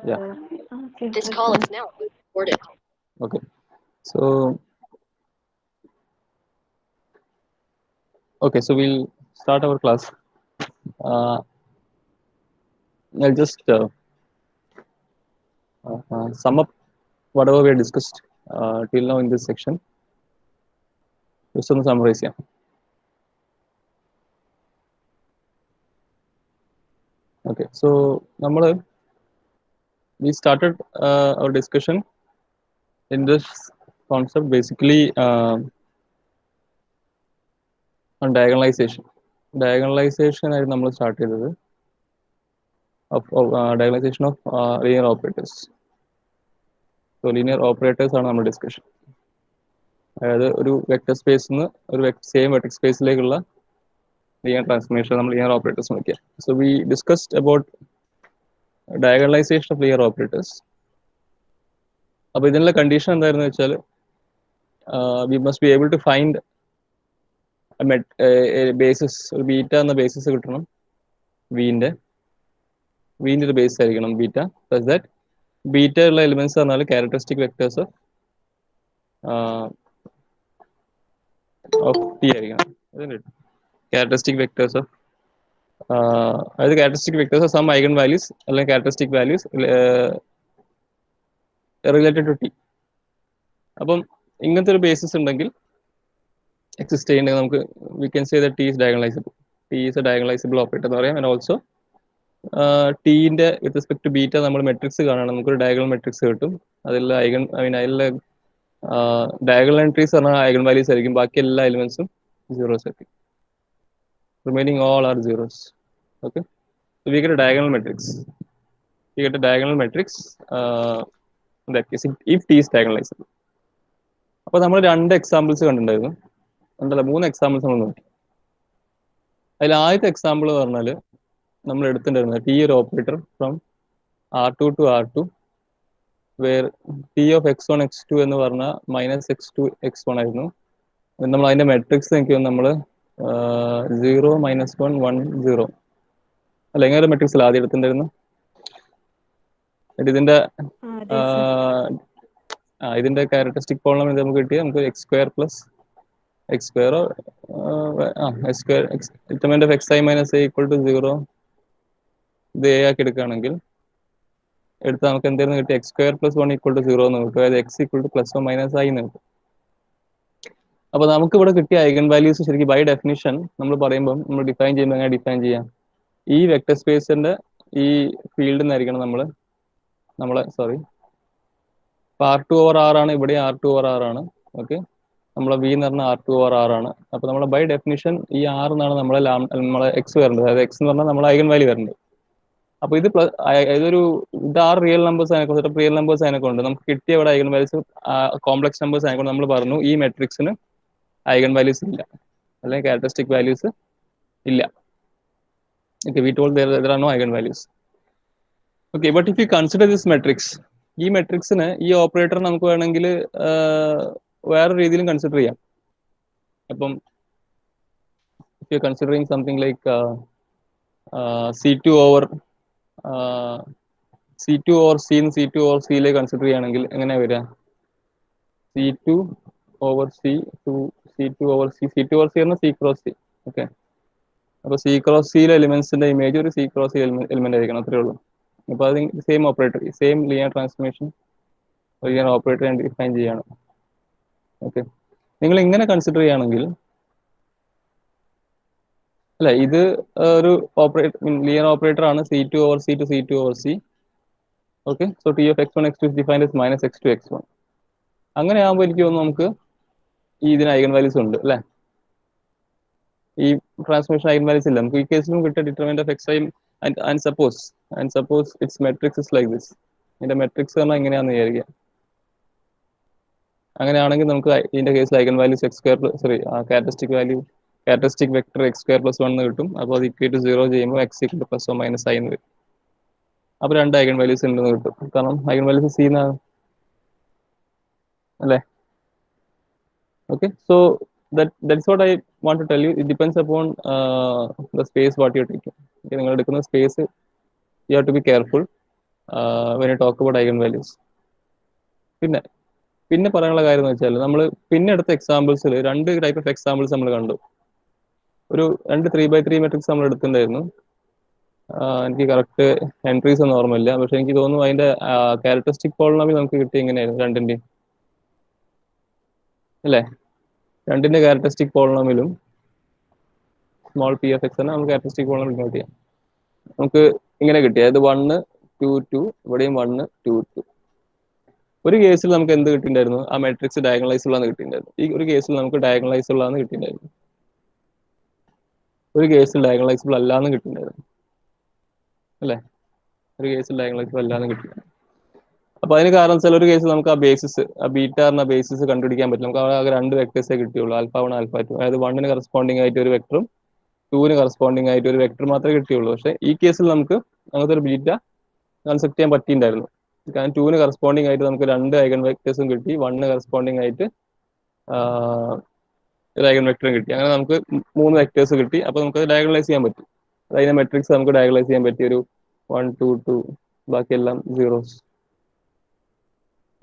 Yeah. Okay. This call is now being recorded. Okay. So so we'll start our class. I'll just sum up whatever we discussed till now in this section. Just to summarize, yeah. Okay. So we started our discussion in this concept basically on diagonalization. Diagonalization is we started of diagonalization of linear operators. So linear operators are our discussion. അതായത് ഒരു vector സ്പേസിൽ നിന്ന് ഒരു same vector സ്പേസിലേക്കുള്ള linear transformation നമ്മൾ linear operators നോക്കിയാൽ. So we discussed about diagonalization of linear operators. അപ്പോൾ ഇതിനുള്ള condition എന്തായിരുന്നു വെച്ചാൽ we must be able to find a basis, ഒരു ബീറ്റ എന്ന ബേസിസ് കിട്ടണം. വീൻ്റെ ഒരു ബേസ് ആയിരിക്കണം ബീറ്റ. such that ബീറ്റ ഉള്ള എലിമെന്റ്സ് പറഞ്ഞാൽ ക്യാരക്ടറിസ്റ്റിക് വെക്ടേഴ്സ് ഓഫ് ടി ആയിരിക്കണം. ക്യാരക്ടറിസ്റ്റിക് വെക്ടേഴ്സ് ഓഫ് അതായത് characteristic vectors some eigen values അല്ലെങ്കിൽ characteristic values related to T. അപ്പം ഇങ്ങനത്തെ ഒരു ബേസിസ് ഉണ്ടെങ്കിൽ എക്സിസ്റ്റ് ചെയ്യുന്നുണ്ടെങ്കിൽ നമുക്ക് we can say that T is diagonalisable. T is a diagonalisable operator എന്ന് പറയാം. ആൻഡ് ഓൾസോ ടീൻ്റെ വിത്ത് റെസ്പെക്ട് ടു ബീറ്റ നമ്മൾ മെട്രിക്സ് കാണണം, നമുക്കൊരു ഡയഗണൽ മെട്രിക്സ് കിട്ടും. അതിൽ അതിലെ ഡയഗണൽ എൻട്രീസ് പറഞ്ഞാൽ ഐഗൺ വാല്യൂസ് ആയിരിക്കും, ബാക്കി എല്ലാ എലിമെന്റ്സും സീറോസ് ആയിരിക്കും. Remaining all are zeros. Okay, so we get a diagonal matrix. In that case if T is diagonalizable. അപ്പോൾ നമ്മൾ രണ്ട് എക്സാമ്പിൾസ് കണ്ടിട്ടുണ്ടായിരുന്നു, ഉണ്ടല്ലോ 3 എക്സാമ്പിൾസ് നമ്മൾ നോക്കി. അതിൽ ആദ്യത്തെ എക്സാമ്പിൾ പറഞ്ഞാൽ നമ്മൾ എടുത്തിട്ടുണ്ടായിരുന്നു ടി ഒരു operator from R2 to R2 where T of x1 x2 എന്ന് പറഞ്ഞാൽ -x2 x1 ആയിരുന്നു. നമ്മൾ അതിന്റെ മെട്രിക്സ് നോക്കിയാൽ നമ്മൾ 0 -1 1 0 അല്ല എങ്ങനെ ഒരു മെട്രിക്സ് ആദ്യം എടുത്തിട്ടുണ്ടായിരുന്നു. ഇതിന്റെ ക്യാരക്ടറിസ്റ്റിക് പോളിനോം നമുക്ക് കിട്ടിയ നമുക്ക് x square plus x square x square determinant of xi minus a equal to 0 ഇത് a ആക്കി എടുക്കുകയാണെങ്കിൽ എടുത്ത് നമുക്ക് എന്തായിരുന്നു കിട്ടിയ x square plus 1 equal to 0 എന്ന് കിട്ടും. അതായത് x equal to plus or minus i എന്ന് കിട്ടും. അപ്പോൾ നമുക്ക് ഇവിടെ കിട്ടിയ ഐഗൺ വാല്യൂസ് ശരിക്കും ബൈ ഡെഫിനിഷൻ നമ്മൾ പറയുമ്പോൾ നമ്മൾ ഡിഫൈൻ ചെയ്യുമ്പോൾ എങ്ങനെ ഡിഫൈൻ ചെയ്യാം, ഈ വെക്ടർ സ്പേസിന്റെ ഈ ഫീൽഡിൽ നിന്നായിരിക്കണം നമ്മളെ സോറി R2 over R ആണ്, ഇവിടെ R2 over R ആണ്. ഓക്കെ, നമ്മളെ V എന്ന് പറഞ്ഞാൽ R2 over R ആണ്. അപ്പോൾ നമ്മൾ ബൈ ഡെഫിനിഷൻ ഈ R എന്നാണ് നമ്മളെ എക്സ് വരേണ്ടത്, അതായത് എക്സ് എന്ന് പറഞ്ഞാൽ നമ്മളെ ഐഗൺ വാല്യൂ വരേണ്ടത്. അപ്പോൾ ഇത് ആറ് റിയൽ നമ്പേഴ്സ് അതിനെക്കൊണ്ട് റിയൽ നമ്പേഴ്സ് അതിനെക്കൊണ്ട് നമുക്ക് കിട്ടിയ ഇവിടെ ഐഗൺ വാല്യൂസ് കോംപ്ലക്സ് നമ്പേഴ്സ് അതിനെക്കൊണ്ട് നമ്മൾ പറഞ്ഞു ഈ മെട്രിക്സിന് ഐഗൺ വാല്യൂസ് ഇല്ല, അല്ലെങ്കിൽ ക്യാരക്ടറിസ്റ്റിക് വാല്യൂസ് ഇല്ല. Okay, we told there are no eigenvalues. Okay, but if you consider this matrix, ഈ മെട്രിക്സിന് ഈ ഓപ്പറേറ്റർ നമുക്ക് വേണമെങ്കിൽ വേറെ രീതിയിലും കൺസിഡർ ചെയ്യാം. അപ്പം if you're considering something like C2 over C2 or C ന്ന് C2 over C ലേക്ക് കൺസിഡർ ചെയ്യുകയാണെങ്കിൽ എങ്ങനെ വരിക, C2 over C to C2 over C, C2 over C പറഞ്ഞാൽ C cross C. ഓക്കെ, അപ്പോൾ C cross C യിലെ എലിമെന്റ്സിന്റെ image ഒരു C cross C element ആയിരിക്കണം, അത്രേ ഉള്ളൂ. അപ്പോൾ അത് same operator, same linear transformation linear operator define ചെയ്യാണ്. ഓക്കെ, നിങ്ങൾ ഇങ്ങനെ കൺസിഡർ ചെയ്യുകയാണെങ്കിൽ അല്ല ഇത് ഒരു ലീനിയർ ഓപ്പറേറ്റർ ആണ്, C2 over C to C2 over C. Okay, so T of x1 x2 is defined as -x2 x1. അങ്ങനെ ആകുമ്പോൾ എനിക്ക് തോന്നുന്നു നമുക്ക് ഇതിന് ഐഗൺ വാല്യൂസ് ഉണ്ട് അല്ലേ, ഈ ട്രാൻസ്ഫോർമേഷൻ ഐഗൺ വാല്യൂസ് ഇല്ല. നമുക്ക് ഈ കേസിലും കിട്ടിയ determinant of xi and suppose it's matrix is like this. ഇതിന്റെ മെട്രിക്സ് പറഞ്ഞാൽ എങ്ങനെയാണെന്ന് വിചാരിക്കുക. അങ്ങനെയാണെങ്കിൽ നമുക്ക് ഇതിന്റെ കേസിൽ eigen values x square sorry characteristic vector x square plus 1 എന്ന് കിട്ടും. അപ്പോൾ അത് ഇക്വേറ്റ് 0 ചെയ്യുമ്പോൾ x equal plus or minus i എന്ന് വരും. അപ്പോൾ രണ്ട് ഐഗൺ വാല്യൂസ് ഉണ്ടെന്ന് കിട്ടും, കാരണം ഐഗൺ വാല്യൂസ് C എന്നാണ് അല്ലേ. Okay, so that's what I want to tell you. It depends upon the space what you're taking. നിങ്ങൾ എടുക്കുന്ന space you have to be careful. when you talk about eigenvalues. പിന്നെ പറയാനുള്ള കാര്യം എന്ന് വെച്ചാൽ നമ്മൾ പിന്നെ എടുത്ത എക്സാമ്പിൾസിൽ 2 ടൈപ്പ് ഓഫ് എക്സാമ്പിൾസ് നമ്മൾ കണ്ടു. ഒരു 2 3x3 മെട്രിക്സ് നമ്മൾ എടുത്തിട്ടുണ്ടായിരുന്നു. എനിക്ക് കറക്റ്റ് എൻട്രീസ് ഒന്നും ഓർമ്മയില്ല, പക്ഷെ എനിക്ക് തോന്നുന്നു അതിന്റെ ക്യാരക്ടറിസ്റ്റിക് പോളിനോമിയൽ നമുക്ക് കിട്ടി എങ്ങനെയായിരുന്നു രണ്ടിന്റെയും, അല്ലേ? രണ്ടിന്റെ ക്യാരക്ടറിസ്റ്റിക് പോളിനോമിയലും സ്മോൾ പി എഫ് എക്സ് തന്നെ നമുക്ക് ക്യാരക്ടറിസ്റ്റിക് പോളിനോമിയൽ നോട്ട് ചെയ്യാം. നമുക്ക് ഇങ്ങനെ കിട്ടി, അതായത് 1 2 2, ഇവിടെയും 1 2 2. ഒരു കേസിൽ നമുക്ക് എന്ത് കിട്ടിയിട്ടുണ്ടായിരുന്നു? ആ മെട്രിക്സ് ഡയഗണലൈസ് ഉള്ളതെന്ന് കിട്ടിയിട്ടുണ്ടായിരുന്നു. ഈ ഒരു കേസിൽ നമുക്ക് ഡയഗണലൈസ് ഉള്ളതെന്ന് കിട്ടിയിട്ടുണ്ടായിരുന്നു. ഒരു കേസിൽ ഡയഗണലൈസബിൾ അല്ലാന്ന് കിട്ടിയിട്ടുണ്ടായിരുന്നു, അല്ലേ? ഒരു കേസിൽ ഡയഗണലൈസബിൾ അല്ലാന്ന് കിട്ടിയിട്ടുണ്ട്. അപ്പൊ അതിന് കാരണം വെച്ചാൽ ഒരു കേസിൽ നമുക്ക് ആ ബേസിസ്, ആ ബീറ്റ എന്ന ബേസിസ് കണ്ടുപിടിക്കാൻ പറ്റും. നമുക്ക് ആകെ 2 വെക്ടേഴ്സേ കിട്ടിയുള്ളൂ, ആൽഫ 1 ആൽഫ 2. അതായത് 1ന് കറസ്പോണ്ടിങ് ആയിട്ട് ഒരു വെക്ടറും 2ന് കറസ്പോണ്ടിങ് ആയിട്ട് ഒരു വെക്ടർ മാത്രമേ കിട്ടിയുള്ളൂ. പക്ഷേ ഈ കേസിൽ നമുക്ക് അങ്ങനത്തെ ഒരു ബീറ്റ കൺസെപ്റ്റ് ചെയ്യാൻ പറ്റിയിട്ടുണ്ടായിരുന്നു. കാരണം 2ന് കറസ്പോണ്ടിങ് ആയിട്ട് നമുക്ക് 2 ഐഗൺ വെക്ടേഴ്സും കിട്ടി, 1ന് കറസ്പോണ്ടിങ് ആയിട്ട് ഒരു ഐഗൺ വെക്ടറും കിട്ടി. അങ്ങനെ നമുക്ക് 3 വെക്ടേഴ്സ് കിട്ടി. അപ്പൊ നമുക്ക് ഡയഗണലൈസ് ചെയ്യാൻ പറ്റും. അതിന്റെ മെട്രിക്സ് നമുക്ക് ഡയഗണലൈസ് ചെയ്യാൻ പറ്റിയ ഒരു 1 2 2, ബാക്കിയെല്ലാം സീറോസ്.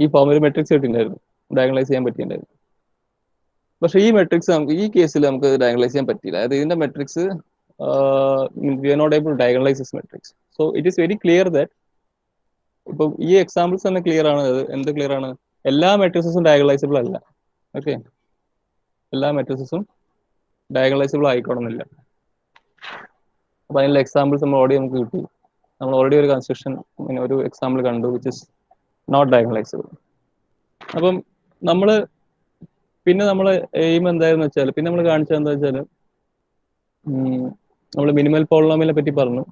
ഈ ഫോം ഒരു മെട്രിക്സ് കിട്ടിയിട്ടുണ്ടായിരുന്നു, ഡയഗണലൈസ് ചെയ്യാൻ പറ്റിയിട്ടുണ്ടായിരുന്നു. പക്ഷേ ഈ മെട്രിക്സ് നമുക്ക് ഈ കേസിൽ നമുക്ക് ഡയഗണലൈസ് ചെയ്യാൻ പറ്റിയില്ല. അതായത് ഇതിന്റെ matrix we are not able to diagonalize this matrix. So it is very clear that, ഇപ്പൊ ഈ എക്സാമ്പിൾസ് തന്നെ ക്ലിയർ ആണ്. എന്ത് ക്ലിയർ ആണ്? എല്ലാ മെട്രിക്സും ഡയഗണലൈസബിൾ അല്ല. ഓക്കെ, എല്ലാ മെട്രിക്സും ഡയഗണലൈസബിൾ ആയിക്കോണമെന്നില്ല. അപ്പൊ അതിനുള്ള എക്സാമ്പിൾസ് നമ്മൾ ഓൾറെഡി നമുക്ക് കിട്ടി. നമ്മൾ ഓൾറെഡി ഒരു കൺസ്ട്രക്ഷൻ, ഒരു എക്സാമ്പിൾ കണ്ടു വിച്ച് ഇസ് നോട്ട് ഡയഗണലൈസബിൾ. അപ്പം നമ്മൾ എയിം എന്തായെന്ന് വെച്ചാൽ, പിന്നെ നമ്മൾ കാണിച്ചത് എന്താ വെച്ചാൽ, നമ്മൾ മിനിമൽ പോളിനോമിയലിനെ പറ്റി പറഞ്ഞു.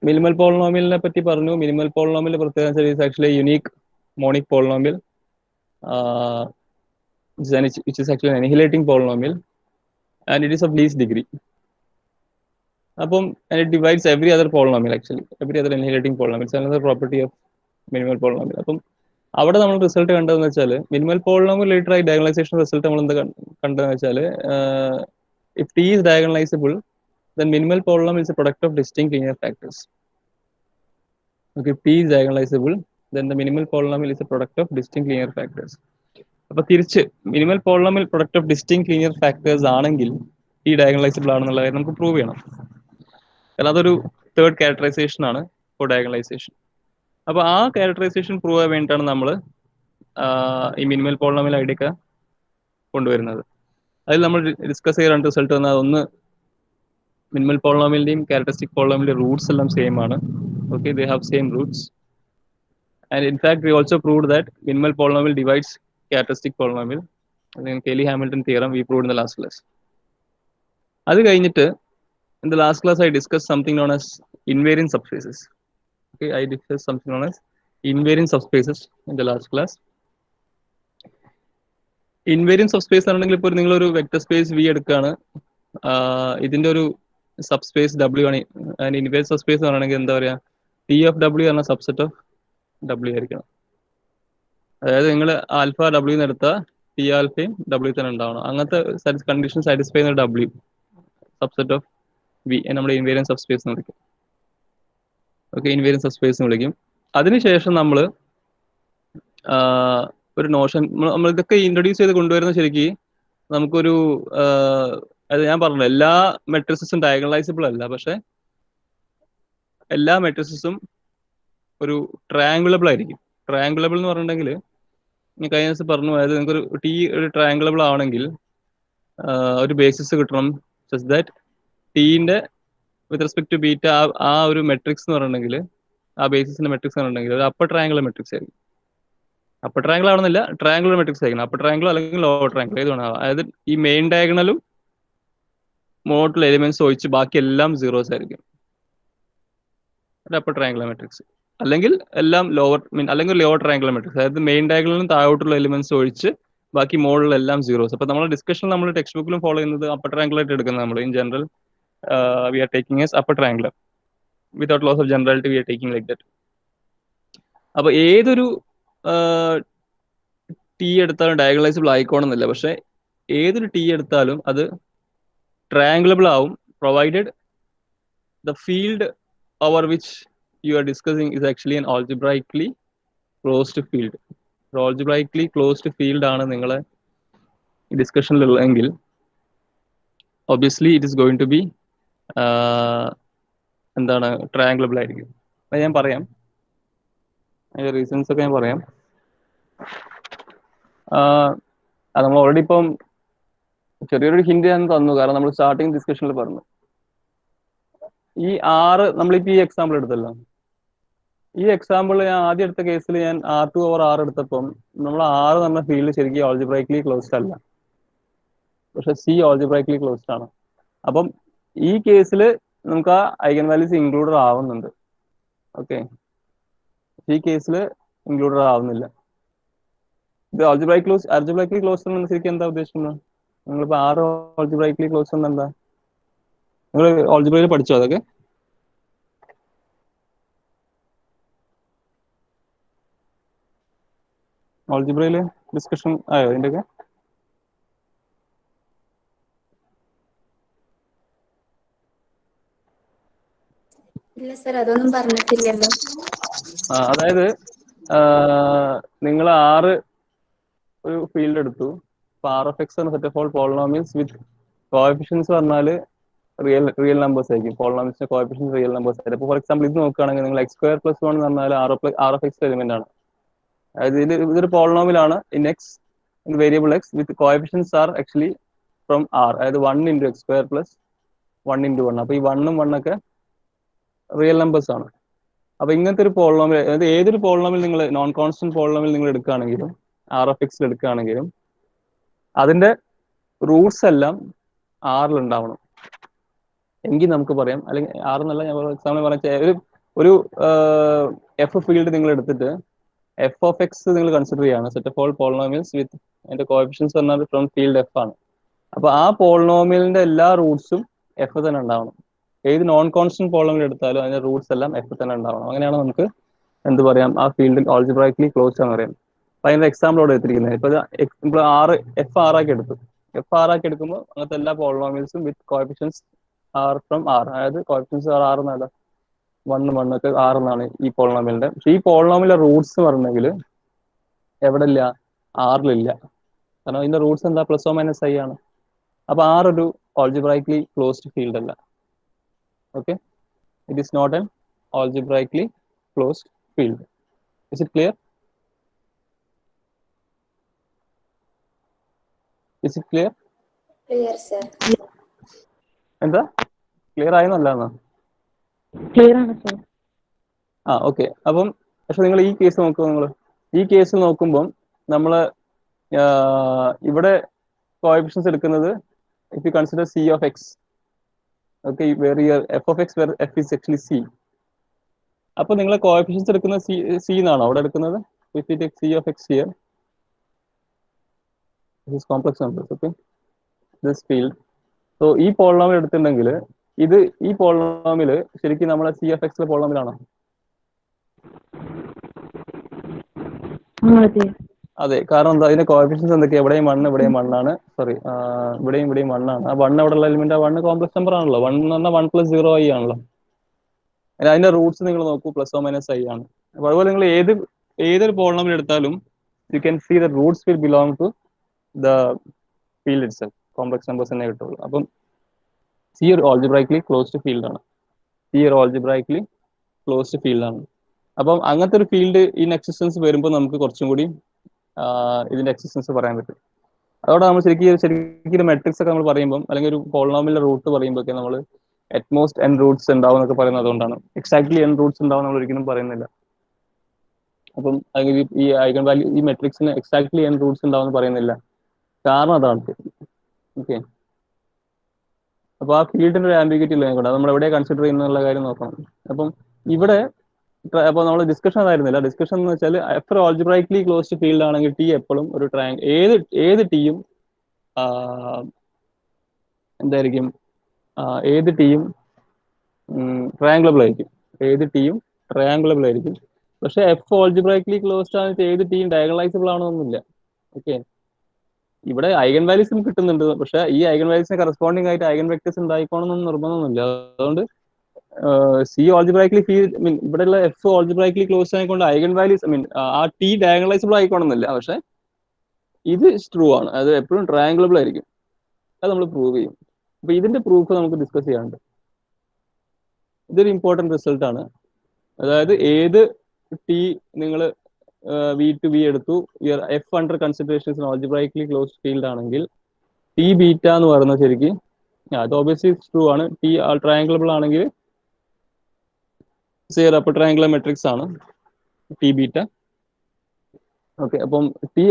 മിനിമൽ പോളിനോമിയലിനെ പറ്റി പറഞ്ഞു. മിനിമൽ പോളിനോമിയൽ പ്രത്യേകത is actually unique monic polynomial, which is actually an annihilating polynomial, and it is of least degree. അപ്പം and it divides every other polynomial, actually every other annihilating polynomial. It's another property of minimal polynomial. അപ്പം അവിടെ നമ്മൾ result കണ്ടതെന്ന് വെച്ചാൽ, minimal polynomial later ആയി diagonalisation result നമ്മൾ എന്താ കണ്ടതെന്ന് വെച്ചാൽ, if T is diagonalizable, then minimal polynomial is a product of distinct linear factors. Okay, if T is diagonalizable, then the minimal polynomial is a product of distinct linear factors. അപ്പൊ തിരിച്ച് minimal polynomial product of distinct linear factors ആണെങ്കിൽ ഈ diagonalisable ആണെന്നുള്ള കാര്യം നമുക്ക് prove ചെയ്യണം. കാരണം അതൊരു തേർഡ് ക്യാരക്ടറൈസേഷൻ ആണ് ഫോർ ഡയഗണലൈസേഷൻ. അപ്പൊ ആ ക്യാരക്ടറൈസേഷൻ പ്രൂവ് ചെയ്യാൻ വേണ്ടിയിട്ടാണ് നമ്മൾ ഈ മിനിമൽ പോളിനോമിയൽ ഐഡിയ കൊണ്ടുവരുന്നത്. അതിൽ നമ്മൾ ഡിസ്കസ് ചെയ്ത 2 റിസൾട്ട് വന്നാൽ, ഒന്ന് മിനിമൽ പോളിനോമിയലിന്റെയും ക്യാരക്ടറിസ്റ്റിക് പോളിനോമിയലിന്റെ റൂട്ട്സ് എല്ലാം സെയിം ആണ്. Okay, they have same Roots. And in fact, we also proved that minimal polynomial divides characteristic polynomial. In Cayley-Hamilton theorem, we proved in the last class. അത് കഴിഞ്ഞിട്ട് in the last class I discussed something known as invariant subspaces. Okay, I discussed something known as invariant subspaces in the last class. Invariant subspace ആണെങ്കിൽ ഇപ്പോൾ നിങ്ങൾ ഒരു vector space V എടുക്കുകയാണ്, ഇതിന്റെ ഒരു subspace W ആണ്. ആൻഡ് ഇൻവേരിയന്റ് സബ്സ്പേസ് എന്ന് പറയുകയാണെങ്കിൽ എന്താ പറയുക, T of W എന്ന സബ്സെറ്റ് ഓഫ് W ആയിരിക്കണം. അതായത് നിങ്ങൾ ആൽഫ W എടുത്താൽ T ആൽഫയും W തന്നെ ഉണ്ടാവണം. അങ്ങനത്തെ കണ്ടീഷൻ സാറ്റിസ്ഫൈ ചെയ്യുന്ന W സബ്സെറ്റ് ഓഫ് V നമ്മുടെ ഇൻവേരിയന്റ് സബ്സ്പേസ് എന്ന് വിളിക്കും. ഓക്കെ, ഇൻവേരിയന്റ് സബ്സ്പേസ് എന്ന് വിളിക്കും. അതിനുശേഷം നമ്മൾ ഒരു നോഷൻ നമ്മൾ ഇതൊക്കെ ഇൻട്രൊഡ്യൂസ് ചെയ്ത് കൊണ്ടുവരുന്ന ശരിക്കും നമുക്കൊരു, അത് ഞാൻ പറഞ്ഞു, എല്ലാ മെട്രിക്സും ഡയഗണലൈസബിൾ അല്ല, പക്ഷെ എല്ലാ മെട്രിക്സും ഒരു ട്രയാങ്കുലബിൾ ആയിരിക്കും. ട്രയാങ്കുലബിൾ എന്ന് പറഞ്ഞിട്ടുണ്ടെങ്കിൽ ഞാൻ കഴിഞ്ഞ ദിവസം പറഞ്ഞു, അതായത് നിങ്ങൾക്ക് ഒരു T ഒരു ട്രയാങ്കുലബിൾ ആവണമെങ്കിൽ ഒരു ബേസിസ് കിട്ടണം സച്ച് ദാറ്റ് ടീന്റെ വിത്ത് റെസ്പെക്ട് ടു ബീറ്റ ആ ഒരു മെട്രിക്സ് എന്ന് പറഞ്ഞിട്ടുണ്ടെങ്കിൽ, ആ ബേസിസിന്റെ മെട്രിക്സ് എന്ന് പറഞ്ഞിട്ടുണ്ടെങ്കിൽ ഒരു അപ്പർ ട്രയാങ്കുലർ മെട്രിക്സ് ആയിരിക്കും. അപ്പർ ട്രയാങ്കിൾ ആവണമെന്നില്ല, ട്രയാങ്കുലർ മെട്രിക്സ് ആയിരിക്കണം. അപ്പർ ട്രയാങ്കിൾ അല്ലെങ്കിൽ ലോവർ ട്രയാങ്കിൾ ഏത് വേണം. അതായത് ഈ മെയിൻ ഡയഗണലും മോഡൽ എലിമെന്റ്സ് ഒഴിച്ച് ബാക്കി എല്ലാം സീറോസ് ആയിരിക്കും. അപ്പർ ട്രയാങ്കുലർ മെട്രിക്സ് അല്ലെങ്കിൽ എല്ലാം ലോവർ അല്ലെങ്കിൽ ലോവർ ട്രയാങ്കുലർ മെട്രിക്സ്, അതായത് മെയിൻ ഡയഗണലിനും താഴോട്ടുള്ള എലിമെന്റ്സ് ഒഴിച്ച് ബാക്കി മോഡലെല്ലാം സീറോസ്. അപ്പൊ നമ്മുടെ ഡിസ്കഷൻ നമ്മൾ ടെക്സ്റ്റ് ബുക്കിലും ഫോളോ ചെയ്യുന്നത് അപ്പർ ട്രയാങ്കുലർ ആയിട്ട് എടുക്കുന്നത്. നമ്മൾ in general we are taking as upper triangular without loss of generality we are taking like that. അപ്പൊ ഏതൊരു T എടുത്താലും ഡയഗണലൈസബിൾ ആയിക്കോണമെന്നില്ല, പക്ഷെ ഏതൊരു T എടുത്താലും അത് ട്രയാങ്കുലബിൾ ആവും provided the field over which you are discussing is actually an algebraically closed field. algebraically closed field ആണ് നിങ്ങളെ ഡിസ്കഷനിലുള്ളതെങ്കിൽ obviously it is going to be എന്താണ് ട്രയാങ്കിളബിൾ ആയിരിക്കും. അത് ഞാൻ പറയാം, അതിന്റെ റീസൺസ് ഒക്കെ ഞാൻ പറയാം. അത് നമ്മൾ ഓൾറെഡി ഇപ്പം ചെറിയൊരു ഹിന്റ് ഞാൻ തന്നു, കാരണം നമ്മൾ സ്റ്റാർട്ടിങ് ഡിസ്കഷനിൽ പറഞ്ഞു. ഈ 6 നമ്മളിപ്പോ ഈ എക്സാമ്പിൾ എടുത്തല്ലോ, ഈ എക്സാമ്പിൾ ഞാൻ ആദ്യം എടുത്ത കേസിൽ ഞാൻ R2/R എടുത്തപ്പം നമ്മൾ 6 എന്ന ഫീൽഡ് ശരിക്കും ഓൾജിബ്രൈക്കലി ക്ലോസ്ഡ് അല്ല, പക്ഷെ C ഓൾജിബ്രൈക്കലി ക്ലോസ്ഡ് ആണ്. അപ്പം ഈ കേസിൽ നമുക്ക് ആ ഐഗൻ വാല്യൂസ് ഇൻക്ലൂഡഡ് ആവുന്നുണ്ട്. ഓക്കെ, ഈ കേസിൽ ഇൻക്ലൂഡഡ് ആവുന്നില്ല. ഇത് ആൾജിബ്രൈക്കലി ക്ലോസ് എന്ന് ശരിക്കും എന്താ ഉദ്ദേശിക്കുന്നത്? നിങ്ങളിപ്പോ 6 ഓൾജിബ്രൈക്കലി ക്ലോസ് എന്ന് എന്താ? നിങ്ങൾ ഓൾജിബ്രയിൽ പഠിച്ചോ അതൊക്കെ? ഓൾജിബ്രയിൽ ഡിസ്കഷൻ ആയോ ഇതിൻ്റെയൊക്കെ? ഇല്ല സർ, അതൊന്നും പറഞ്ഞിട്ടില്ലല്ലോ. അതായത് നിങ്ങൾ 6 ഒരു ഫീൽഡ് എടുത്തു. അപ്പൊ R(x) എന്ന set of all polynomials with coefficients പറഞ്ഞാൽ റിയൽ നമ്പേഴ്സ് ആയിരിക്കും. പോളിനോമിയൽസിന്റെ കോഎഫിഷ്യൻസ് റിയൽ നമ്പേഴ്സ് ആയിരിക്കും. അപ്പോൾ ഫോർ എക്സാമ്പിൾ ഇത് നോക്കുകയാണെങ്കിൽ നിങ്ങൾ x² + 1 എന്ന് പറഞ്ഞാൽ R(x) എലിമെന്റ് ആണ്. അതായത് ഇതൊരു പോളിനോമിയലാണ് in X, in variable X with coefficients are actually from R, അതായത് 1 × x² + 1 × 1. അപ്പൊ ഈ 1 ഉം 1 ഒക്കെ റിയൽ നമ്പേഴ്സ് ആണ്. അപ്പൊ ഇങ്ങനത്തെ ഒരു പോളിനോമിയൽ, അതായത് ഏതൊരു പോളിനോമിയൽ നിങ്ങൾ നോൺ കോൺസ്റ്റന്റ് പോളിനോമിയൽ നിങ്ങൾ എടുക്കുകയാണെങ്കിലും R(x) എടുക്കുകയാണെങ്കിലും അതിന്റെ റൂട്ട്സ് എല്ലാം ആറിൽ ഉണ്ടാവണം എങ്കിൽ നമുക്ക് പറയാം. അല്ലെങ്കിൽ ആറെന്നല്ല, ഞാൻ എക്സാമ്പിൾ പറയാം, ഒരു എഫ് ഫീൽഡ് നിങ്ങൾ എടുത്തിട്ട് f(x) നിങ്ങൾ കൺസിഡർ ചെയ്യാണ് സെറ്റ് ഓഫ് ഓൾ പോളിനോമിയൽസ് വിത്ത് അതിന്റെ കോഎഫിഷ്യൻസ് പറഞ്ഞാൽ ഫ്രം ഫീൽഡ് എഫ് ആണ്. അപ്പൊ ആ പോളിനോമിയലിന്റെ എല്ലാ റൂട്ട്സും എഫ് തന്നെ ഉണ്ടാവണം. ഏത് നോൺ കോൺസ്റ്റന്റ് പോളിനോമിയൽ എടുത്താലും അതിന്റെ റൂട്ട്സ് എല്ലാം എഫ് തന്നെ ഉണ്ടാവണം. അങ്ങനെയാണ് നമുക്ക് എന്ത് പറയാം, ആ ഫീൽഡ് ഓൾജിബ്രൈക്കലി ക്ലോസ്ഡ് എന്ന് പറയാം. അപ്പൊ അതിന്റെ എക്സാമ്പിൾ ഇവിടെ എടുത്തിരിക്കുന്നത്, ഇപ്പൊ F6 ആക്കി എടുത്തു. F6 ആക്കി എടുക്കുമ്പോൾ അങ്ങനത്തെ എല്ലാ പോളിനോമിയൽസും വിത്ത് കോഎഫിഷ്യൻസ് ആർ ഫ്രം ആർ, അതായത് കോഎഫിഷ്യൻസ് ആർ എന്നല്ല, 1 1 ഒക്കെ 6 എന്നാണ് ഈ പോളിനോമിയലിന്റെ. പക്ഷെ ഈ പോളിനോമിയലിന്റെ റൂട്ട്സ് പറഞ്ഞെങ്കിൽ എവിടെ ഇല്ല, ആറിലില്ല. കാരണം അതിന്റെ റൂട്ട്സ് എന്താ, +or - i ആണ്. അപ്പൊ ആർ ഒരു ഓൾജിബ്രൈക്കലി ക്ലോസ്ഡ് ഫീൽഡ് അല്ല. Okay, it is not an algebraically closed field. Is it clear? Is it clear? Clear sir. എന്താ ക്ലിയർ ആയെന്നല്ല? ക്ലിയർ ആണ് സർ. ഓക്കെ. അപ്പം പക്ഷെ നിങ്ങൾ ഈ കേസ് നോക്കുക, നിങ്ങൾ ഈ കേസിൽ നോക്കുമ്പം നമ്മൾ ഇവിടെ കോഎഫിഷ്യൻസ് എടുക്കുന്നത് if you consider C(x), okay, where f(x) where f is actually C. അപ്പൊ നിങ്ങൾ കോഎഫിഷ്യൻസ് എടുക്കുന്നത് C എന്നാണോ അവിടെ എടുക്കുന്നത്? If you take C(x) here, this is complex numbers, okay, this field. So ഈ പോളിനോമിയൽ എടുത്തിട്ടുണ്ടെങ്കിൽ ഈ പോളിനോമിയൽ ശരിക്കും നമ്മളെ C(x) പോളിനോമിയൽ ആണോ? അതെ, കാരണം എന്താ, അതിന്റെ കോഎഫിഷ്യൻസ് എന്തൊക്കെയാ? ഇവിടെയും 1 ഇവിടെയും 1 ആണ്. സോറി, ഇവിടെയും 1 ആണ്. ആ 1 അവിടെ ഉള്ള എലിമെന്റ്, 1 കോംപ്ലക്സ് നമ്പർ ആണല്ലോ. 1 എന്ന് പറഞ്ഞാൽ 1 + 0i ആണല്ലോ. അതിന്റെ റൂട്ട്സ് നിങ്ങൾ നോക്കൂ, +or - i ആണ്. അപ്പൊ അതുപോലെ നിങ്ങൾ ഏതൊരു പോളിനോമിയൽ എടുത്താലും you can see the roots will belong to the field itself. Complex numbers തന്നെ കിട്ടുള്ളൂ. അപ്പം C ഒരു ഓൾജിബ്രൈക്കലി ക്ലോസ്ഡ് ഫീൽഡ് ആണ്. C ഒരു ഓൾജിബ്രൈക്കലി ക്ലോസ്ഡ് ഫീൽഡ് ആണ്. അപ്പം അങ്ങനത്തെ ഒരു ഫീൽഡ് ഇൻ എക്സിസ്റ്റൻസ് വരുമ്പോൾ നമുക്ക് കുറച്ചും കൂടി ഇതിന്റെ എക്സിസ്റ്റൻസ് പറയാൻ പറ്റും. അതോടെ നമ്മൾ ശരിക്കും മെട്രിക്സ് ഒക്കെ നമ്മൾ പറയുമ്പോൾ, അല്ലെങ്കിൽ ഒരു പോളിനോമിയലിന്റെ റൂട്ട് പറയുമ്പോൾ നമ്മൾ അറ്റ്മോസ്റ്റ് n റൂട്ട്സ് ഉണ്ടാവും എന്നൊക്കെ പറയുന്നത് അതുകൊണ്ടാണ്. എക്സാക്ട്ലി n റൂട്ട്സ് ഉണ്ടാവും നമ്മൾ ഒരിക്കലും പറയുന്നില്ല. അപ്പം ഈ ഐഗൺ വാല്യൂ, ഈ മെട്രിക്സിന് എക്സാക്ട്ലി n റൂട്ട്സ് ഉണ്ടാവും എന്ന് പറയുന്നില്ല, കാരണം അതാണ്. ഓക്കെ, അപ്പൊ ആ ഫീൽഡിന്റെ ഒരു ആംബിഗ്യൂറ്റി ഇല്ല, അത് നമ്മൾ എവിടെ കൺസിഡർ ചെയ്യുന്നുള്ള കാര്യം നോക്കണം. അപ്പം ഇവിടെ അപ്പൊ നമ്മൾ ഡിസ്കഷൻ അതായിരുന്നില്ല. ഡിസ്കഷൻ എന്ന് വെച്ചാൽ എത്ര ഓൾജിബ്രൈക്കലി ക്ലോസ്ഡ് ഫീൽഡ് ആണെങ്കിൽ ടി എപ്പോഴും ഒരു ഏത് ടിയും എന്തായിരിക്കും, ഏത് ടിയും ട്രയാങ്കുലബിൾ ആയിരിക്കും. ഏത് ടിയും ട്രയാങ്കുലബിൾ ആയിരിക്കും. പക്ഷെ എഫ് ഓൾജിബ്രൈക്കലി ക്ലോസ്ഡ് ആണെങ്കിൽ ഏത് ടിയും ഡയഗണലൈസബിൾ ആണോന്നൊന്നുമില്ല. ഓക്കെ, ഇവിടെ ഐഗൻ വാല്യൂസും കിട്ടുന്നുണ്ട്, പക്ഷെ ഈ ഐഗൻ വാല്യൂസിന് കറസ്പോണ്ടിങ് ആയിട്ട് ഐഗൻ വെക്ടേഴ്സ് ഉണ്ടായിക്കോണമെന്നൊന്നും നിർബന്ധമൊന്നുമില്ല. അതുകൊണ്ട് സി ഓൾജിബ്രായിക്കലി ഇവിടെയുള്ള എഫ് ഓൾജിബ്രായിക്കലി ക്ലോസ് ആയിക്കൊണ്ട് ഐഗൺ വാല്യൂസ് ആ ടി ഡയഗണലൈസബിൾ ആയിക്കോണമെന്നില്ല, പക്ഷെ ഇത് ട്രൂ ആണ്, അത് എപ്പോഴും ട്രയാങ്കിളബിൾ ആയിരിക്കും. അത് നമ്മൾ പ്രൂവ് ചെയ്യും. അപ്പൊ ഇതിന്റെ പ്രൂഫ് നമുക്ക് ഡിസ്കസ് ചെയ്യാനുണ്ട്. ഇതൊരു ഇമ്പോർട്ടൻറ്റ് റിസൾട്ട് ആണ്. അതായത് ഏത് ടി നിങ്ങൾ വി ടു വി എടുത്തു, F under consideration algebraically closed field ആണെങ്കിൽ ടി ബീറ്റ എന്ന് പറയുന്നത് ശരിക്കും അത് ഓബിയസ്ലി ട്രൂ ആണ്. ടി ട്രയാങ്കിളബിൾ ആണെങ്കിൽ സീറോ അപ്പൊ ട്രയാങ്കുലർ മെട്രിക്സ് ആണ് ടി ബീറ്റ. ഓക്കെ, അപ്പം ടി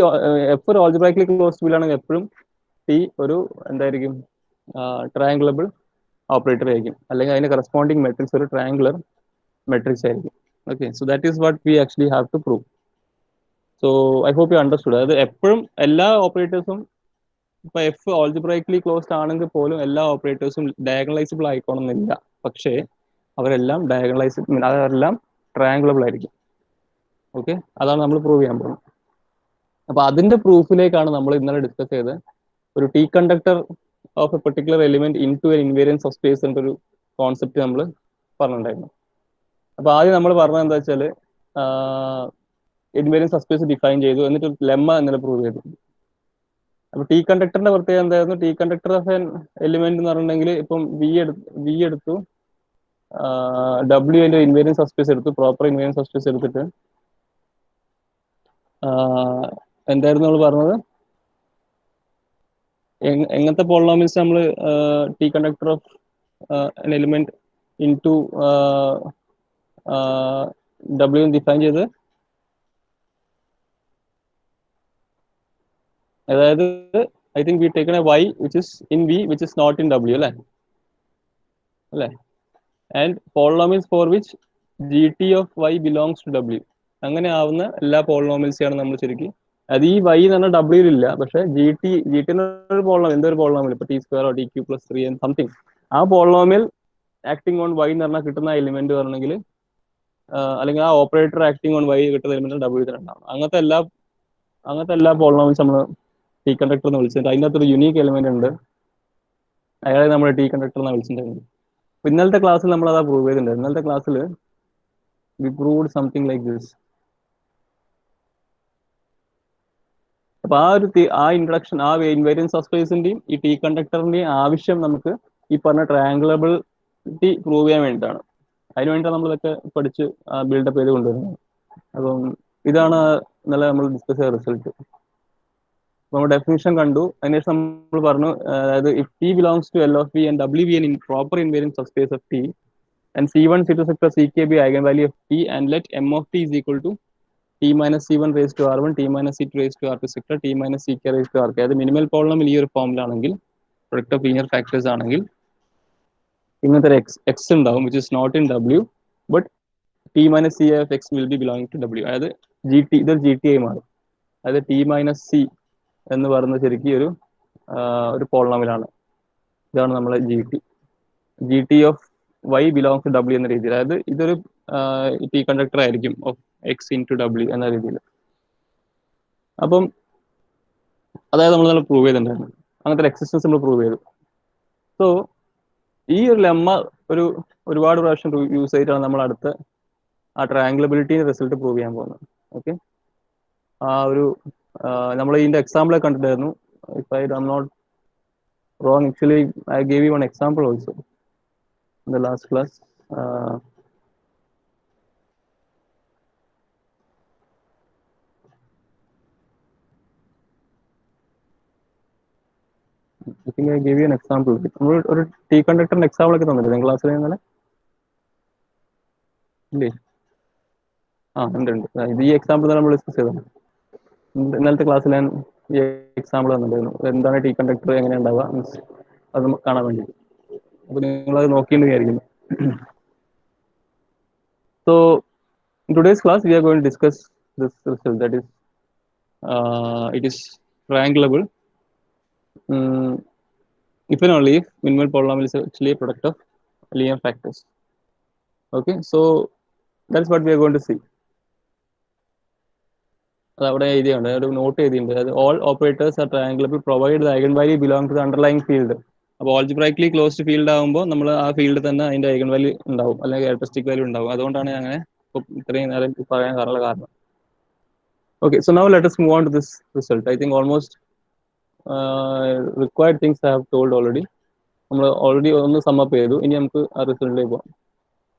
എഫ് ഒരു ഓൾജിബ്രായിക്കലി ക്ലോസ് ഫീൽഡ് ആണെങ്കിൽ എപ്പോഴും ടി ഒരു എന്തായിരിക്കും ട്രയാങ്കുലബിൾ ഓപ്പറേറ്റർ ആയിരിക്കും, അല്ലെങ്കിൽ അതിന്റെ കറസ്പോണ്ടിങ് മെട്രിക്സ് ഒരു ട്രയാങ്കുലർ മെട്രിക്സ് ആയിരിക്കും. Okay, so that is what we actually have to prove. So I hope you understood. അതായത് എപ്പോഴും എല്ലാ ഓപ്പറേറ്റേഴ്സും ഇപ്പൊ എഫ് ഓൾജിബ്രായിക്കലി ക്ലോസ്ഡ് ആണെങ്കിൽ പോലും എല്ലാ ഓപ്പറേറ്റേഴ്സും ഡയഗണലൈസബിൾ ആയിക്കോണമെന്നില്ല, പക്ഷേ അവരെല്ലാം അവരെല്ലാം ട്രയാങ്കുലബിൾ ആയിരിക്കും. ഓക്കെ, അതാണ് നമ്മൾ പ്രൂവ് ചെയ്യാൻ പോകുന്നത്. അപ്പൊ അതിന്റെ പ്രൂഫിലേക്കാണ് നമ്മൾ ഇന്നലെ ഡിസ്കസ് ചെയ്ത് ഒരു T conductor of a particular element in to a invariance of space എന്നൊരു കോൺസെപ്റ്റ് നമ്മൾ പറഞ്ഞിട്ടുണ്ടായിരുന്നു. അപ്പൊ ആദ്യം നമ്മൾ പറഞ്ഞത് എന്താ വെച്ചാൽ ഇൻവേരിയൻസ് ഓഫ് സ്പേസ് ഡിഫൈൻ ചെയ്തു, എന്നിട്ട് ലെമ്മ ഇന്നലെ പ്രൂവ് ചെയ്തു. അപ്പൊ ടി കണ്ടക്ടറിന്റെ പ്രത്യേകത എന്തായിരുന്നു? T conductor of an element എന്ന് പറഞ്ഞിട്ടുണ്ടെങ്കിൽ ഇപ്പം വി എടുത്തു, ഡബ്ല്യു അതിന്റെ ഇൻവേരിയൻസ് ഓഫ് സ്പേസ് എടുത്തു, പ്രോപ്പർ ഇൻവേരിയൻസ് ഓഫ് സ്പേസ് എടുത്തിട്ട് എന്തായിരുന്നു നമ്മൾ പറഞ്ഞത്? എങ്ങനത്തെ പോളിനോമിയൽസ് നമ്മൾ T conductor of an element in to W define ചെയ്ത്, അതായത് I think we taken a Y which is in V which is not in W അല്ലേ, and polynomials for which G T of Y belongs to W. അങ്ങനെ ആവുന്ന എല്ലാ പോളിനോമിയൽസാണ് നമ്മൾ ശരിക്കും, അത് ഈ വൈ എന്ന് പറഞ്ഞാൽ ഡബ്ല്യൂയിൽ ഇല്ല, പക്ഷെ ജി ടി ഒരു പോളിനോമിയൽ, എന്തൊരു പോളിനോമിയൽ, ഇപ്പൊ ടി സ്ക്വയറോ T cube plus 3 and something, ആ പോളിനോമിയൽ ആക്ടിങ് ഓൺ വൈ എന്ന് പറഞ്ഞാൽ കിട്ടുന്ന എലിമെന്റ് പറഞ്ഞെങ്കിൽ, അല്ലെങ്കിൽ ആ ഓപ്പറേറ്റർ ആക്ടിങ് ഓൺ വൈ കിട്ടുന്ന എലിമെന്റ് ഡബ്ല്യൂ തന്നെ ഉണ്ടാവും. അങ്ങനത്തെ എല്ലാ പോളിനോമിയൽസ് നമ്മൾ ടി കണ്ടക്ടർ എന്ന് വിളിച്ചിട്ട് അതിനകത്തൊരു യുണീക്ക് എലിമെന്റ് ഉണ്ട്, അയാളെ നമ്മൾ ടി കണ്ടക്ടർ എന്ന് വിളിച്ചിട്ടുണ്ടായിരുന്നു. ഇന്നലത്തെ ക്ലാസ്സിൽ നമ്മൾ അതാ പ്രൂവ് ചെയ്തിട്ടുണ്ട്. ഇന്നലത്തെ ക്ലാസ്സിൽ we proved something like this. അപ്പൊ ആ ഇൻട്രഡക്ഷൻ, ആ ഇൻവേരിയൻസ് ഓഫ് സ്പേസിന്റെയും ഈ ടി കണ്ടക്ടറിന്റെയും ആവശ്യം നമുക്ക് ഈ പറഞ്ഞ ട്രയാങ്കുലബിലിറ്റി പ്രൂവ് ചെയ്യാൻ വേണ്ടിയിട്ടാണ്. അതിന് വേണ്ടിയിട്ടാണ് നമ്മളിതൊക്കെ പഠിച്ച് ബിൽഡപ്പ് ചെയ്ത് കൊണ്ടുവരുന്നത്. അപ്പം ഇതാണ് ഇന്നലെ നമ്മൾ ഡിസ്കസ് ചെയ്ത റിസൾട്ട്. നമ്മൾ ഡെഫിനിഷൻ കണ്ടു, അതിനുശേഷം നമ്മൾ പറഞ്ഞു, അതായത് if T belongs to L of B and W be an proper invariance of space of T and C1 C2 sector CK be eigenvalue of T and let M of T is equal to T minus C1 raised to R1, T minus C2 raised to R2 sector, T minus CK raised to RK. അത് minimal polynomial ഈ ഒരു ഫോമിലാണെങ്കിൽ, product of linear factors ആണെങ്കിൽ ഇങ്ങനത്തെ ഒരു x ഉണ്ടാവും which is not in W, but T minus C of x will be belonging to W. അതായത് G T, ഇതൊരു ജി ടി ആയി മാറും. അതായത് ടി മൈനസ് സി എന്ന് പറയുന്നത് ശരിക്കും ഒരു പോളിനോമിയലാണ്. ഇതാണ് നമ്മളെ G T of Y belongs to W എന്ന രീതിയിൽ. അതായത് ഇതൊരു ടി കണ്ടക്ടർ ആയിരിക്കും of x in to W എന്ന രീതിയിൽ. അപ്പം അതായത് നമ്മൾ നല്ല പ്രൂവ് ചെയ്തിട്ടുണ്ടായിരുന്നു, അങ്ങനത്തെ എക്സിസ്റ്റൻസ് നമ്മൾ പ്രൂവ് ചെയ്തു. സോ ഈ ഒരു ലെമ്മ ഒരുപാട് പ്രാവശ്യം യൂസ് ചെയ്തിട്ടാണ് നമ്മൾ അടുത്ത ആ ട്രയാങ്കുലബിലിറ്റി റിസൾട്ട് പ്രൂവ് ചെയ്യാൻ പോകുന്നത്. ഓക്കെ, നമ്മൾ ഇതിന്റെ എക്സാമ്പിൾ കണ്ടിട്ടായിരുന്നു. If I am not wrong, actually I gave you one example also in the last class. I think I gave you an example. നമ്മൾ ഒരു ടി കണ്ടക്ടറിന്റെ എക്സാമ്പിൾ ഒക്കെ തന്നില്ലേ ക്ലാസ്സിൽ? ഇന്നലെ ഇല്ലേ? ഉണ്ട്. ഇത് ഈ എക്സാമ്പിൾ നമ്മൾ ഡിസ്കസ് ചെയ്തതാണ്. ഇന്നലത്തെ ക്ലാസ്സിൽ ഞാൻ ഈ എക്സാമ്പിൾ തന്നിട്ടുണ്ടായിരുന്നു, എന്താണ് ടി കണ്ടക്ടർ, എങ്ങനെ ഉണ്ടാവുക, മീൻസ് അത് കാണാൻ വേണ്ടി. അപ്പൊ നിങ്ങളത് നോക്കിയിട്ടുണ്ടായിരിക്കുന്നു. So in today's class we are going to discuss this result, that is it is triangulable if and only if minimal polynomial is actually a product of linear factors. Okay, so that's what we are going to see. അത് അവിടെ എഴുതിയുണ്ട്, ഒരു not എഴുതിയിട്ടുണ്ട്. അതായത് all operators are triangulable provided the eigenvalue belong to the underlying field അപ്പോൾ ഓൾജിബ്രൈക്ലി closed field ആകുമ്പോൾ നമ്മൾ ആ field തന്നെ അതിന്റെ ഐഗൺ വാല്യൂ ഉണ്ടാവും, അല്ലെങ്കിൽ ക്യാരക്ടറിസ്റ്റിക് വാല്യൂ ഉണ്ടാവും. അതുകൊണ്ടാണ് ഞാൻ അങ്ങനെ ഇത്രയും നേരം പറയാൻ കാരണം. Okay, so now let us move on to this result. I think almost required things I have told already. നമ്മൾ ഓൾറെഡി ഒന്ന് സമ്മപ്പ് ചെയ്തു. ഇനി നമുക്ക് ആ റിസൾട്ടിലേക്ക് പോകാം.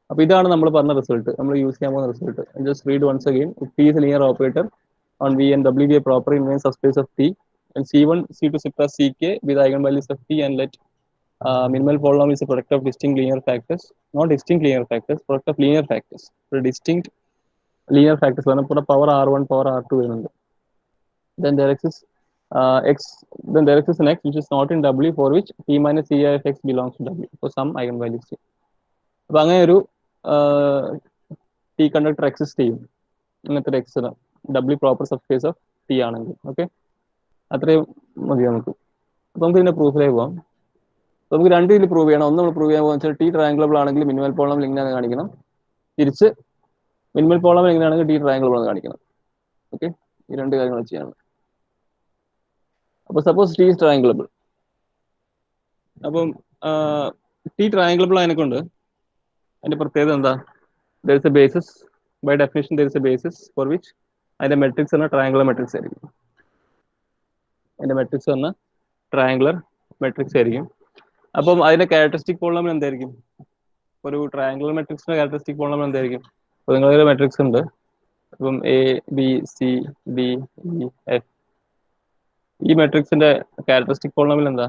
അപ്പോൾ ഇതാണ് നമ്മൾ പറഞ്ഞ റിസൾട്ട്, നമ്മൾ യൂസ് ചെയ്യാൻ പോകുന്ന result. Just read once again. P is a linear operator on V and W be a proper invariant subspace of T, and C1, C2, etc. Ck with eigenvalues of T, and let minimal polynomial is a product of distinct linear factors, not distinct linear factors, product of linear factors. So distinct linear factors ആണ് power R1 power R2 വരുന്നുണ്ട്. Then there exists then there exists an x which is not in W for which P minus Ci of x belongs to W for some eigenvalues C. അപ്പോൾ അങ്ങനെ ഒരു T conductor exist ചെയ്യും. അങ്ങനത്തെ ഒരു X W proper subspace of T ആണെങ്കിൽ. Okay, അത്രയും മതി നമുക്ക്. അപ്പോൾ നമുക്ക് ഇതിന്റെ പ്രൂഫിലേക്ക് പോകാം. നമുക്ക് രണ്ട് രീതിയിൽ പ്രൂവ് ചെയ്യണം. ഒന്ന് നമ്മൾ പ്രൂവ് ചെയ്യാൻ പോകുന്ന വെച്ചാൽ ടി ട്രയാങ്കിളബിൾ ആണെങ്കിൽ മിനിമൽ പോളിനോമിയൽ എങ്ങനെയാണെന്ന് കാണിക്കണം. തിരിച്ച് മിനിമൽ പോളിനോമിയൽ എങ്ങനെയാണെങ്കിൽ ടി ട്രയാങ്കിളബിൾ ആണെന്ന് കാണിക്കണം. ഓക്കെ, ഈ രണ്ട് കാര്യങ്ങൾ ചെയ്യണം. അപ്പോൾ സപ്പോസ് ടി ഈസ് ട്രയാങ്കിളബിൾ. അപ്പം ടി ട്രയാങ്കിളബിൾ ആയതിനെക്കൊണ്ട് അതിന്റെ പ്രത്യേകത എന്താ? there is a basis, by definition there is a basis for which അതിന്റെ മെട്രിക്സ് എന്ന ട്രയാങ്കുലർ മെട്രിക്സ് ആയിരിക്കും. അതിന്റെ മെട്രിക്സ് എന്ന ട്രയാങ്കുലർ മെട്രിക്സ് ആയിരിക്കും. അപ്പം അതിന്റെ ക്യാരക്ടറിസ്റ്റിക് പോളിനോമിയൽ എന്തായിരിക്കും? ഒരു ട്രയാങ്കുലർ മെട്രിക്സിന്റെ ക്യാരക്ടറിസ്റ്റിക് പോളിനോമിയൽ എന്തായിരിക്കും? അപ്പോൾ നിങ്ങളൊരു മെട്രിക്സ് ഉണ്ട്, അപ്പം A B C D E F. ഈ മെട്രിക്സിന്റെ ക്യാരക്ടറിസ്റ്റിക് പോളിനോമിയൽ എന്താ?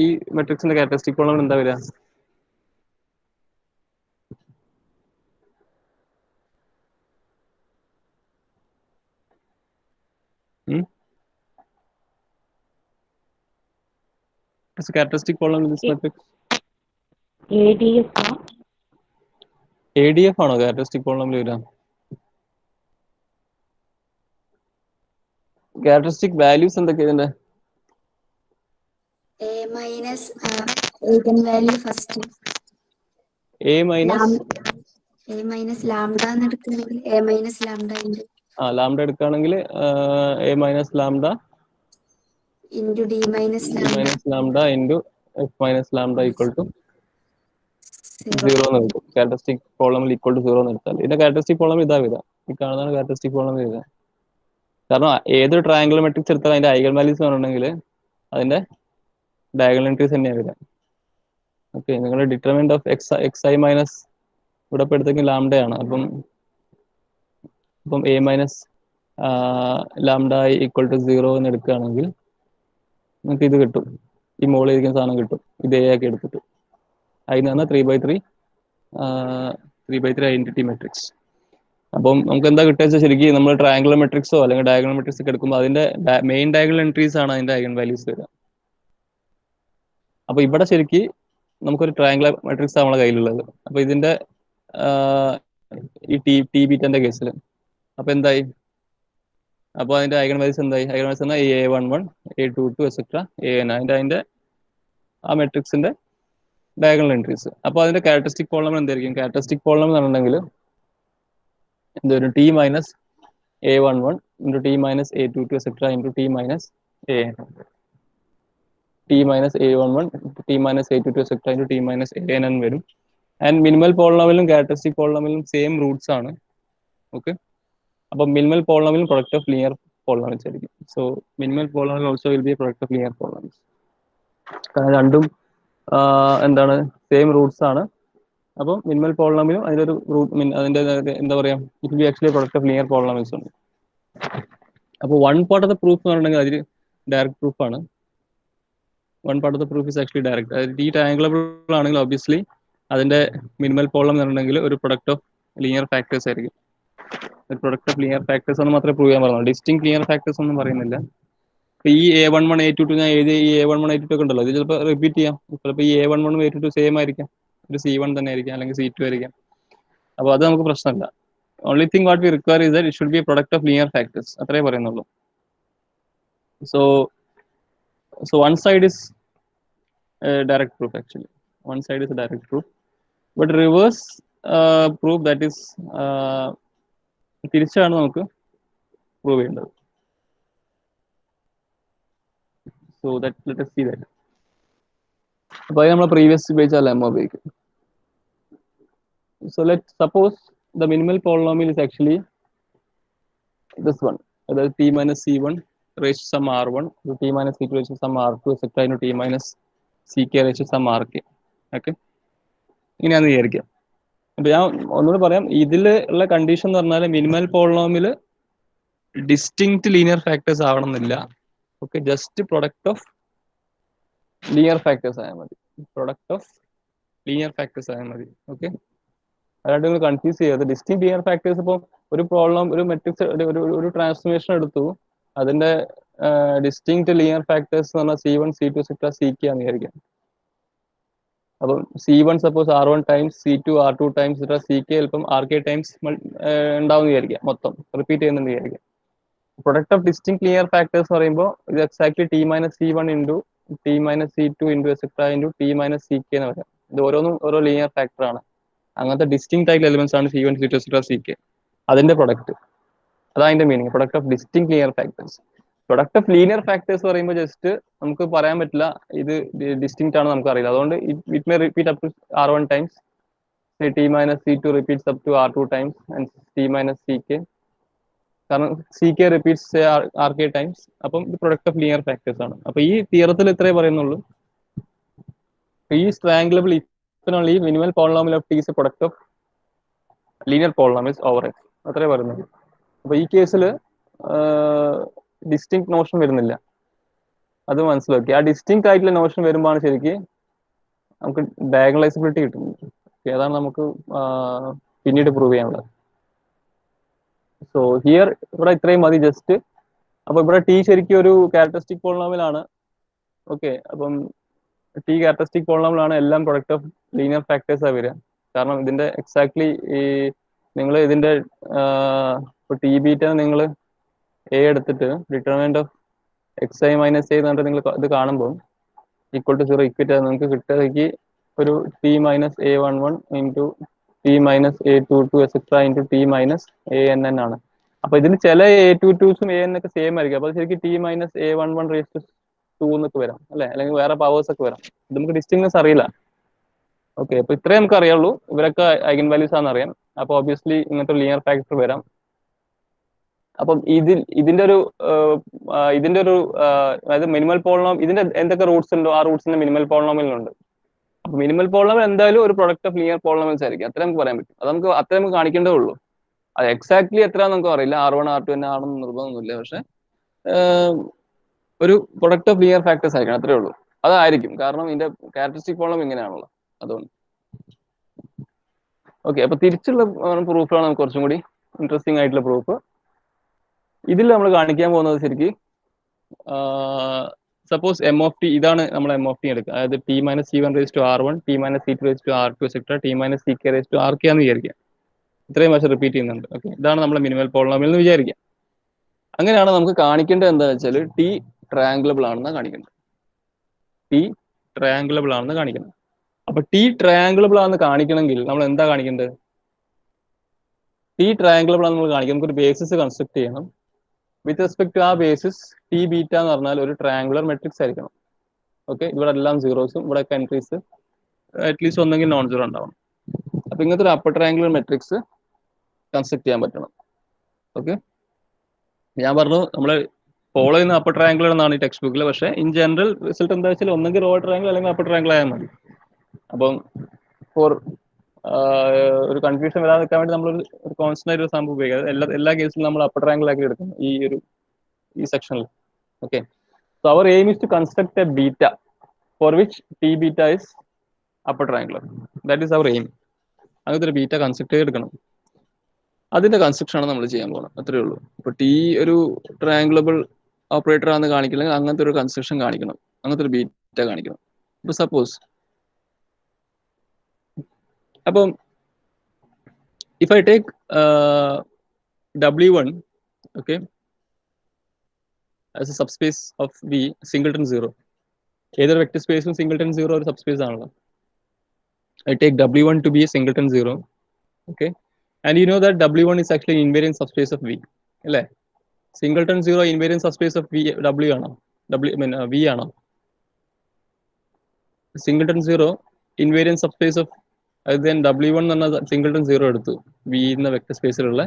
ഈ മെട്രിക്സിന്റെ ക്യാരക്ടറിസ്റ്റിക് പോളിനോമിയൽ എന്താ വരിക? Characteristic polynomial in this matrix. ADF ADF ആണോ ക്യാരക്ടറിസ്റ്റിക് പോളിനോമിയൽ വരിക? ക്യാരക്ടറിസ്റ്റിക് വാല്യൂസ് എന്തൊക്കെയാ ഇതിന്റെ? A minus eigenvalue first. A minus lambda എന്ന് എടുക്കുകയാണെങ്കിൽ A minus lambda into lambda എടുക്കുകയാണെങ്കിൽ A minus lambda into D minus lambda into F minus lambda equal to 0 എന്ന് കിട്ടും. Characteristic polynomial equal to 0 എന്ന് എടുത്താൽ ഇതിന്റെ ക്യാരക്ടറിസ്റ്റിക് പോളിനോമിയൽ ഇതാ വരിക. ഈ കാണുന്നതാണ് ക്യാരക്ടറിസ്റ്റിക് പോളിനോമിയൽ വരിക. കാരണം ഏതൊരു ട്രയാങ്കുലർ മെട്രിക്സ് എടുത്താൽ അതിന്റെ ഐഗൺ വാല്യൂസ് പറഞ്ഞിട്ടുണ്ടെങ്കിൽ അതിന്റെ ഡയഗണൽ എൻട്രീസ് തന്നെയാണ് വരിക. ഓക്കെ, നിങ്ങളുടെ determinant of x I minus ഇവിടെ ഇപ്പോൾ എടുത്തെങ്കിൽ ലാംഡയാണ്. അപ്പം A minus lambda equal to 0 എന്ന് എടുക്കുകയാണെങ്കിൽ നിങ്ങൾക്ക് ഇത് കിട്ടും, ഈ മുകളിൽ ഇരിക്കുന്ന സാധനം കിട്ടും. ഇത് എ ആക്കി എടുത്തിട്ട് അതിൽ നിന്ന് 3/3 ഐഡന്റിറ്റി മെട്രിക്സ്. അപ്പം നമുക്ക് എന്താ കിട്ടുക വെച്ചാൽ ശരിക്കും നമ്മൾ ട്രയാങ്കുലർ മെട്രിക്സോ അല്ലെങ്കിൽ ഡയഗണൽ മെട്രിക്സ് ഒക്കെ എടുക്കുമ്പോൾ അതിന്റെ മെയിൻ ഡയഗണൽ എൻട്രീസ് ആണ് അതിന്റെ ഐഗൺ വാല്യൂസ് വരിക. അപ്പൊ ഇവിടെ ശരിക്കും നമുക്കൊരു ട്രയാങ്കുലർ മെട്രിക്സ് ആണ് നമ്മുടെ കയ്യിലുള്ളത്. അപ്പൊ ഇതിന്റെ ഈ ടി ബീറ്റന്റെ കേസിൽ അപ്പൊ എന്തായി? അപ്പോൾ അതിന്റെ ഐഗൺ വാല്യൂസ് എന്തായി? ഐഗൺ വാല്യൂസ് എന്നാൽ A11 A22 എക്സെട്ര AN അതിന്റെ ആ മെട്രിക്സിന്റെ ഡയഗണൽ എൻട്രീസ്. അപ്പോൾ അതിന്റെ ക്യാരക്ടറിസ്റ്റിക് പോളിനോമിയൽ എന്തായിരിക്കും? ക്യാരക്ടറിസ്റ്റിക് പോളിനോമിയൽ എന്നുണ്ടെങ്കിൽ എന്തൊരു T minus A11 into T minus A22 etcetera into T minus AN, T minus A11 T minus A22 etcetera into T minus AN വരും. And minimal പോളിനോമിയലും characteristic പോളിനോമിയലും same roots ആണ്. Okay, അപ്പോൾ minimal polynomial product of linear polynomials ആയിരിക്കും. So minimal polynomial also will be product of linear polynomials. കാരണം രണ്ടും എന്താണ് same roots ആണ്. അപ്പോൾ മിനിമൽ പോളിനോമിയലും അതിന്റെ ഒരു റൂട്ട് അതിന്റെ എന്താ പറയാ, it be actually product of linear polynomials ഉണ്ട്. അപ്പോൾ one part of the proof എന്ന് പറഞ്ഞിട്ടുണ്ടെങ്കിൽ അതിൽ ഡയറക്റ്റ് പ്രൂഫ് ആണ്. One part of the proof is actually direct. അതായത് ഈ ട്രയാങ്കുലബിൾ ആണെങ്കിൽ ഒബ്വിയസ്ലി അതിന്റെ മിനിമൽ പോളിനോമിയൽ എന്ന് പറഞ്ഞിട്ടുണ്ടെങ്കിൽ ഒരു പ്രൊഡക്റ്റ് ഓഫ് ലീനിയർ ഫാക്ടേഴ്സ് ആയിരിക്കും. ഒരു പ്രൊഡക്റ്റ് ഓഫ് ലീനിയർ ഫാക്ടേഴ്സ് എന്ന് മാത്രമേ പ്രൂവ് ചെയ്യാൻ പറഞ്ഞു. ഡിസ്റ്റിങ് ലീനിയർ ഫാക്ടേഴ്സ് ഒന്നും പറയുന്നില്ല. ഇപ്പൊ ഈ A11 A22 ഞാൻ എഴുതി ഈ A11 A22 ഒക്കെ ഉണ്ടല്ലോ, ഇത് ചിലപ്പോൾ റിപ്പീറ്റ് ചെയ്യാം. ചിലപ്പോൾ ഈ A11 A22 സെയിം ആയിരിക്കാം, ഒരു C1 തന്നെ ആയിരിക്കാം, അല്ലെങ്കിൽ C2 ആയിരിക്കാം. അപ്പോൾ അത് നമുക്ക് പ്രശ്നമല്ല. Only thing what we require is that it should be A product of linear factors, അത്രേ പറയുന്നുള്ളൂ. So one side is direct proof actually. One side is a direct proof, but reverse proof, that is തിരിച്ചാണ് നമുക്ക് prove ചെയ്യേണ്ടത്. So that let us see that. അപ്പോൾ അത് നമ്മൾ previous ഉപയോഗിച്ച lemma ഉപയോഗിക്കും. So let's suppose the minimal polynomial is actually this one, അതായത് t minus c1 raised to some r1 to t minus c2 raised to some r2 etc. into t minus ck raised to some rk. Okay, ഇങ്ങനെയാണെന്ന് വിചാരിക്കാം. അപ്പൊ ഞാൻ ഒന്നുകൂടെ പറയാം, ഇതിൽ ഉള്ള condition എന്ന് പറഞ്ഞാൽ minimal polynomial distinct linear factors ആവണമെന്നില്ല. Okay, just product of linear factors ആയാൽ മതി. പ്രൊഡക്റ്റ് ഓഫ് ലീനിയർ ഫാക്ടേഴ്സ് ആയാൽ മതി. ഓക്കെ, അതായത് നിങ്ങൾ കൺഫ്യൂസ് ചെയ്യാതെ ഡിസ്റ്റിങ് ലീനിയർ ഫാക്ടേഴ്സ്. ഇപ്പോൾ ഒരു പ്രോബ്ലം, ഒരു മെട്രിക്സ്, ഒരു ട്രാൻസ്ഫോർമേഷൻ എടുത്തു, അതിന്റെ ഡിസ്റ്റിങ്ക്റ്റ് ലീനിയർ ഫാക്ടേഴ്സ് എന്ന് പറഞ്ഞാൽ C1 C2 etc. CK ആണെന്ന് വിചാരിക്കാം. അപ്പം C1 suppose R1 times C2 R2 times etc. CK ചിലപ്പം RK ടൈംസ് ഉണ്ടാവും വിചാരിക്കാം, മൊത്തം റിപ്പീറ്റ് ചെയ്യുന്നുണ്ട് വിചാരിക്കാം. Product of distinct linear factors എന്ന് പറയുമ്പോൾ ഇത് exactly t minus C1 into t minus C2 into etc. Into t minus CK എന്ന് പറയാം. ഇത് ഓരോന്നും ഓരോ ലീനിയർ ഫാക്ടർ ആണ്. അങ്ങനത്തെ ഡിസ്റ്റിങ് ആയിട്ടുള്ള എലിമെന്റ്സ് ആണ് C1 C2 etc. CK. അതിന്റെ പ്രൊഡക്റ്റ്, അതാണ് അതിന്റെ meaning, product of distinct linear factors. Product of linear factors പറയുമ്പോൾ ജസ്റ്റ് നമുക്ക് പറയാൻ പറ്റില്ല ഇത് ഡിസ്റ്റിങ്ക്റ്റ് ആണ്, നമുക്ക് അറിയില്ല. അതുകൊണ്ട് it may repeat up to R1 times, t minus C2 repeats up to R2 times and t minus CK, കാരണം CK repeats RK times. അപ്പം ഇത് പ്രൊഡക്റ്റ് ഓഫ് ലീനിയർ ഫാക്ടേഴ്സ് ആണ്. അപ്പൊ ഈ തിയറത്തിൽ ഇത്രേ പറയുന്നുള്ളൂ. ഈ സ്ട്രാംഗിളബിൾ only minimal polynomial of t is a product of linear polynomials over x, അത്രേ പറയുന്നുള്ളൂ. അപ്പൊ ഈ കേസിൽ ഡിസ്റ്റിങ് നോഷൻ വരുന്നില്ല, അത് മനസ്സിലാക്കി. ആ ഡിസ്റ്റിങ് ആയിട്ടുള്ള നോഷൻ വരുമ്പോഴാണ് ശരിക്കും നമുക്ക് ഡയഗണലൈസബിലിറ്റി കിട്ടുന്നത്. ഏതാണ് നമുക്ക് പിന്നീട് പ്രൂവ് ചെയ്യാനുള്ളത്. സോ ഹിയർ ഇവിടെ ഇത്രയും മതി ജസ്റ്റ്. അപ്പൊ ഇവിടെ ടി ശരിക്കും ഒരു ക്യാരക്ടറിസ്റ്റിക് പോളിനോമിയൽ ആണ്. ഓക്കെ, അപ്പം ടി ക്യാരക്ടറിസ്റ്റിക് പോളിനോമിയൽ ആണ്, എല്ലാം പ്രൊഡക്റ്റ് ഓഫ് ലീനിയർ ഫാക്ടേഴ്സ് ആ വരിക. കാരണം ഇതിന്റെ എക്സാക്ട്ലി ഈ നിങ്ങൾ ഇതിന്റെ ടി ബീറ്റ നിങ്ങൾ എ എടുത്തിട്ട് determinant of x I minus A എന്നിട്ട് നിങ്ങൾ ഇത് കാണുമ്പോൾ ഈക്വൽ ടു 0 ഇക്വേറ്റ് നിങ്ങൾക്ക് കിട്ടുകയ്ക്ക് ഒരു T minus A11 into T minus A22 etcetera into T minus ANN ആണ്. അപ്പൊ ഇതിന് ചില A22സും AN ഒക്കെ സെയിം ആയിരിക്കും. അപ്പൊ ശരിക്കും T minus A11 raise to 2 എന്നൊക്കെ വരാം അല്ലെ, അല്ലെങ്കിൽ വേറെ പവേഴ്സ് ഒക്കെ വരാം. ഇത് നമുക്ക് ഡിസ്റ്റിങ്നെസ് അറിയില്ല. ഓക്കെ, അപ്പൊ ഇത്രേ നമുക്ക് അറിയുള്ളൂ. ഇവരൊക്കെ ഐഗൻ വാല്യൂസ് ആണെന്ന് അറിയാം. അപ്പൊ ഒബ്വിയസ്ലി ഇങ്ങനത്തെ ലീനിയർ ഫാക്ടർ വരാം. അപ്പം ഇതിന്റെ ഒരു അതായത് മിനിമൽ പോളിനോം, ഇതിന്റെ എന്തൊക്കെ റൂട്ട്സ് ഉണ്ടോ ആ റൂട്ട്സിന്റെ മിനിമൽ പോളിനോമിയലുണ്ട്. അപ്പൊ മിനിമൽ പോളിനോമിയൽ എന്തായാലും ഒരു പ്രൊഡക്റ്റ് ഓഫ് ലീനിയർ പോളിനോമിയൽസ് ആയിരിക്കും. അത്ര നമുക്ക് പറയാൻ പറ്റും. അത് നമുക്ക് അത്ര നമുക്ക് കാണിക്കേണ്ടേ ഉള്ളൂ. അത് എക്സാക്ട്ലി എത്ര നമുക്ക് അറിയില്ല, R1 R2 തന്നെ ആണെന്ന് നിർബന്ധമൊന്നുമില്ല. പക്ഷെ ഒരു പ്രൊഡക്റ്റ് ഓഫ് ലീനിയർ ഫാക്ടേഴ്സ് ആയിരിക്കണം, അത്രേ ഉള്ളൂ. അതായിരിക്കും, കാരണം ഇതിന്റെ ക്യാരക്ടറിസ്റ്റിക് പോളിനോമിയൽ ഇങ്ങനെയാണല്ലോ, അതുകൊണ്ട്. ഓക്കെ, അപ്പൊ തിരിച്ചുള്ള പ്രൂഫാണ് നമുക്ക് കുറച്ചും കൂടി ഇൻട്രസ്റ്റിംഗ് ആയിട്ടുള്ള പ്രൂഫ്. ഇതിൽ നമ്മൾ കാണിക്കാൻ പോകുന്നത് ശരിക്കും സപ്പോസ് എം ഓഫ് ടി, ഇതാണ് നമ്മൾ എം ഓഫ് ടി എടുക്കുക. അതായത് T minus C1 raise to R1, T minus C2 raise to R2 etcetera, T minus CK raise to RK എന്ന് വിചാരിക്കുക. ഇത്രയും വർഷം റിപ്പീറ്റ് ചെയ്യുന്നുണ്ട്. ഓക്കെ, ഇതാണ് നമ്മുടെ മിനിമൽ പോളിനോമിയൽ എന്ന് വിചാരിക്കുക. അങ്ങനെയാണ് നമുക്ക് കാണിക്കേണ്ടത് എന്താ വെച്ചാൽ ടി ട്രയാങ്കിളബിൾ ആണെന്ന് കാണിക്കുന്നത്. ടി ട്രയാങ്കിളബിൾ ആണെന്ന് കാണിക്കണം. അപ്പൊ ടി ട്രയാങ്കിളബിൾ ആണെന്ന് കാണിക്കണമെങ്കിൽ നമ്മൾ എന്താ കാണിക്കേണ്ടത്? ടി ട്രയാങ്കിളബിൾ ആണെന്ന് നമ്മൾ കാണിക്കണം, നമുക്കൊരു ബേസിസ് കൺസ്ട്രക്ട് ചെയ്യണം. വിത്ത് റെസ്പെക്ട് ടു ആ ബേസിസ് ടി ബീറ്റ എന്ന് പറഞ്ഞാൽ ഒരു ട്രയാങ്കുലർ മെട്രിക്സ് ആയിരിക്കണം. ഓക്കെ, ഇവിടെ എല്ലാം സീറോസും ഇവിടെ എൻട്രീസ് അറ്റ്ലീസ്റ്റ് ഒന്നെങ്കിൽ നോൺ സീറോ ഉണ്ടാവണം. അപ്പൊ ഇങ്ങനത്തെ ഒരു അപ്പർ ട്രയാങ്കുലർ മെട്രിക്സ് കൺസ്ട്രക്ട് ചെയ്യാൻ പറ്റണം. ഓക്കെ, ഞാൻ പറഞ്ഞു നമ്മൾ ഫോളോ ചെയ്യുന്ന അപ്പർ ട്രയാങ്കുലർ എന്നാണ് ഈ ടെക്സ്റ്റ് ബുക്കിൽ. പക്ഷേ ഇൻ ജനറൽ റിസൾട്ട് എന്താ വെച്ചാൽ ഒന്നെങ്കിൽ ലോവർ ട്രയാങ്കിൾ അല്ലെങ്കിൽ അപ്പർ ട്രയാങ്കിൾ ആയാൽ മതി. അപ്പം ഫോർ ഒരു കൺഫ്യൂഷൻ വരാതെ നിൽക്കാൻ വേണ്ടി നമ്മൾ ഒരു കോൺസ്റ്റന്റ് ആയിട്ട് ഒരു സംഭവം ഉപയോഗിക്കുക. എല്ലാ കേസിലും നമ്മൾ അപ്പർ ട്രയാങ്കിൾ ആക്കി എടുക്കും ഈ സെക്ഷനിൽ. Okay, so our aim is to construct a beta for which T beta is upper triangular. That is our aim. അങ്ങനത്തെ ഒരു ബീറ്റ കൺസ്ട്രക്ട് ചെയ്തെടുക്കണം. അതിന്റെ കൺസ്ട്രക്ഷൻ ആണ് നമ്മൾ ചെയ്യാൻ പോകുന്നത്. അത്രേ ഉള്ളൂ. ഇപ്പൊ ടി ഒരു ട്രയാങ്കുലബിൾ ഓപ്പറേറ്റർ ആണെന്ന് കാണിക്കില്ലെങ്കിൽ അങ്ങനത്തെ ഒരു കൺസ്ട്രക്ഷൻ കാണിക്കണം, അങ്ങനത്തെ ഒരു ബീറ്റ കാണിക്കണം. ഇപ്പൊ സപ്പോസ് അപ്പം if I take W1, okay, as a subspace of V singleton 0, either vector space ഉം singleton 0 ഒരു subspace ആണല്ലോ. I take W1 to be a singleton 0, okay, And you know that W1 is actually invariant subspace of V. അല്ലേ? Singleton 0 invariant subspace of V W ആണോ? V ആണോ? Singleton 0 invariant subspace of then W1 എന്ന് പറഞ്ഞ Singleton 0 എടുത്തു V എന്ന vector സ്പേസിലുള്ള.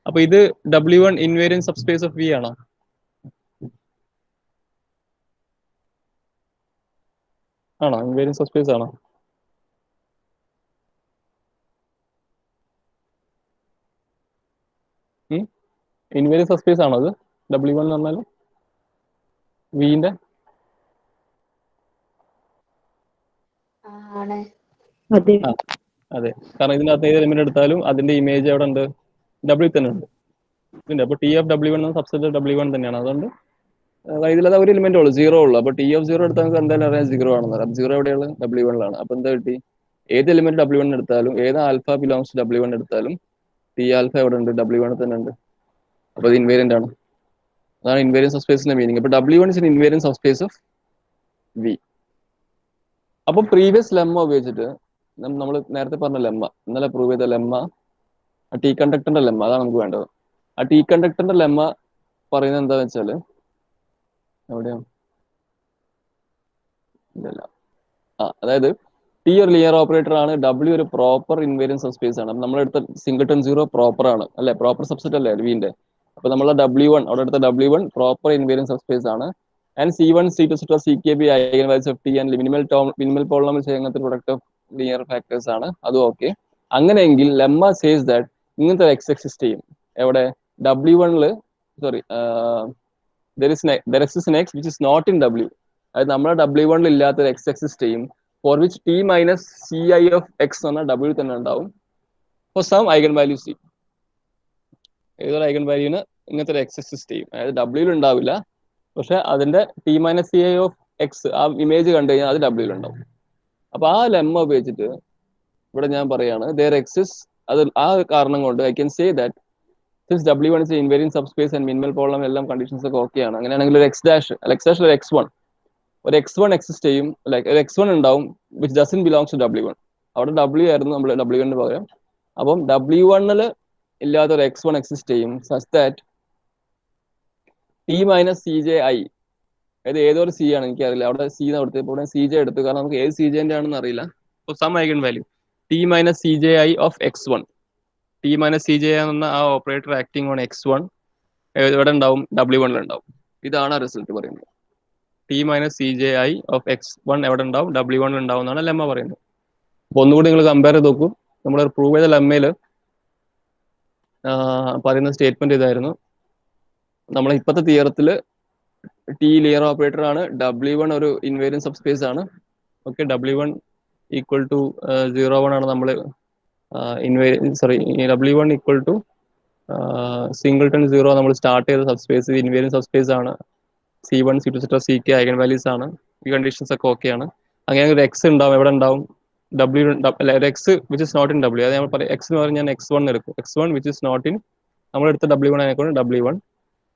അപ്പൊ ഇത് W1 invariant subspace of V ആണോ? ആണോ? invariant subspace ആണോ? invariant subspace ആണോ അത്? W1 എന്ന് പറഞ്ഞാൽ വിന്റെ ആണ്. അതെ, കാരണം ഇതിനകത്ത് ഏത് എലിമെന്റ് എടുത്താലും അതിന്റെ ഇമേജ് അവിടെ ഉണ്ട്, W തന്നെ ഉണ്ട്. അപ്പൊ T of W1 subset W1 തന്നെയാണ്. അതുകൊണ്ട് ഇതിലത് ഒരു എലിമെന്റ് ഉള്ളൂ, 0 ഉള്ളൂ. അപ്പൊ ടി ഓഫ് 0 എടുത്താൽ നമുക്ക് എന്തായാലും അറിയാം 0 ആണെന്ന് അറിയാം. 0 എവിടെയാണ്? W1 അപ്പൊ എന്താ കിട്ടി? ഏത് എലിമെന്റ് W1 എടുത്താലും, ഏത് ആൽഫ ബിലോങ്സ് W1 എടുത്താലും ടി ആൽഫ എവിടെ ഉണ്ട്? W1 തന്നെ ഉണ്ട്. അപ്പൊ അത് ഇൻവേരിയന്റ് ആണ്. അതാണ് ഇൻവേരിയന്റ് സബ്സ്പേസിന്റെ മീനിങ്. അപ്പൊ W1 is invariant subspace of V. അപ്പൊ പ്രീവിയസ് ലെമ്മ ഉപയോഗിച്ചിട്ട് നമ്മൾ നേരത്തെ പറഞ്ഞ ലെമ്മ, ഇന്നലെ പ്രൂവ് ചെയ്ത ലെമ്മ, ടി കണ്ടക്ടറിന്റെ ലെമ്മ, അതാണ് നമുക്ക് വേണ്ടത്. ആ ടി കണ്ടക്ടറിന്റെ ലെമ്മ പറയുന്നത് എന്താന്ന് വെച്ചാല്, എവിടെയാണ്? ഇല്ലല്ല, അതായത് ടി ഒരു ലിയർ ഓപ്പറേറ്റർ ആണ്, W ഒരു പ്രോപ്പർ ഇൻവേരിയന്റ് സബ്സ്പേസ് ആണ്. നമ്മളെടുത്ത സിംഗിൾട്ടൺ 0 പ്രോപ്പർ ആണ് അല്ലെ, പ്രോപ്പർ സബ്സെറ്റ് അല്ലേ വിന്റെ. അപ്പൊ നമ്മളെ W1 അവിടെ എടുത്ത W1 പ്രോപ്പർ ഇൻവേരിയന്റ് സബ്സ്പേസ് ആണ്. And C1 C2 CKB eigen values of T and minimal polynomial അങ്ങനത്തെ പ്രൊഡക്റ്റ് ഓഫ് ലിനിയർ ഫാക്ടേഴ്സ് ആണ്. അതും ഓക്കെ. അങ്ങനെയെങ്കിൽ ലെമ്മ സേസ് ദാറ്റ് ഇങ്ങനത്തെ എക്സ് എക്സിസ്റ്റ് ചെയ്യും. എവിടെ? W1 sorry there exists an x which is not in W. അതായത് നമ്മുടെ W1 ഇല്ലാത്ത എക്സ് എക്സിസ്റ്റ് ചെയ്യും, for which T minus C I of x എന്ന W തന്നെ ഉണ്ടാവും for some eigen value C. ഏതൊരു ഐഗൻ വാല്യൂന് ഇങ്ങനത്തെ ഒരു എക്സ് എക്സിസ്റ്റ് ചെയ്യും. അതായത് W ഉണ്ടാവില്ല, പക്ഷെ അതിന്റെ T minus C I of X ആ ഇമേജ് കണ്ടു കഴിഞ്ഞാൽ അത് W ഉണ്ടാവും. അപ്പൊ ആ ലെമ്മ ഉപയോഗിച്ചിട്ട് ഇവിടെ ഞാൻ പറയാണ് there exists, അത് ആ കാരണം കൊണ്ട് I can say that since W1 is invariant subspace and minimal problem എല്ലാം കണ്ടീഷൻസ് ഒക്കെ ഓക്കെ ആണ്. അങ്ങനെയാണെങ്കിൽ ഒരു എക്സ് ഡാഷ് ഒരു X1 എക്സിസ്റ്റ് ചെയ്യും, ലൈക്ക് ഒരു X1 ഉണ്ടാവും which dozen belongs to W1. അവിടെ W ആയിരുന്നു നമ്മൾ W1 പകരം. അപ്പം W1 ഇല്ലാത്ത ഒരു X1 എക്സിസ്റ്റ് ചെയ്യും such that T minus C J I, അതായത് ഏതൊരു സി ആണ് എനിക്കറിയില്ല, അവിടെ സി കൊടുത്ത് ഇപ്പോൾ സി ജെ എടുത്തു, കാരണം നമുക്ക് ഏത് സി ജെന്റെ ആണെന്ന് അറിയില്ല. Some eigen value T minus C J I of X1. T minus C J എന്ന ആ ഓപ്പറേറ്റർ ആക്ടിങ് ഓൺ X1 എവിടെ ഉണ്ടാവും? W1 ഉണ്ടാവും. ഇതാണ് റിസൾട്ട് പറയുന്നത്. T minus C J I of X1 എവിടെ ഉണ്ടാവും? W1 ഉണ്ടാവും എന്നാണ് ലെമ്മ പറയുന്നത്. അപ്പൊ ഒന്നുകൂടി നിങ്ങൾ കമ്പയർ ചെയ്ത് നോക്കൂ. നമ്മൾ പ്രൂവ് ചെയ്ത ലെമ്മയിൽ പറയുന്ന സ്റ്റേറ്റ്മെന്റ് ഇതായിരുന്നു. നമ്മളെ ഇപ്പോഴത്തെ തിയറത്തിൽ ടി ലിയർ ഓപ്പറേറ്റർ ആണ്, W1 ഒരു ഇൻവേരിയന്റ് സബ്സ്പേസ് ആണ്. ഓക്കെ, W1 ഈക്വൽ ടു 0 ആണ് നമ്മൾ W1 ഈക്വൽ ടു സിംഗിൾട്ടൺ 0 നമ്മൾ സ്റ്റാർട്ട് ചെയ്ത സബ്സ്പേസ് ഇൻവേരിയന്റ് സബ്സ്പേസ് ആണ്. C1 C2 CK eigen values ആണ്. ഈ കണ്ടീഷൻസ് ഒക്കെ ഓക്കെ ആണ്. അങ്ങനെ ഒരു എക്സ് ഉണ്ടാവും, എവിടെ ഉണ്ടാവും? W അല്ല, ഒരു x which is not in W. അത് നമ്മൾ പറയാം എക്സ് എന്ന് പറഞ്ഞാൽ ഞാൻ X1 എടുക്കും. X1 which is not in നമ്മളെടുത്ത W1 ആയിക്കോട്ടെ W1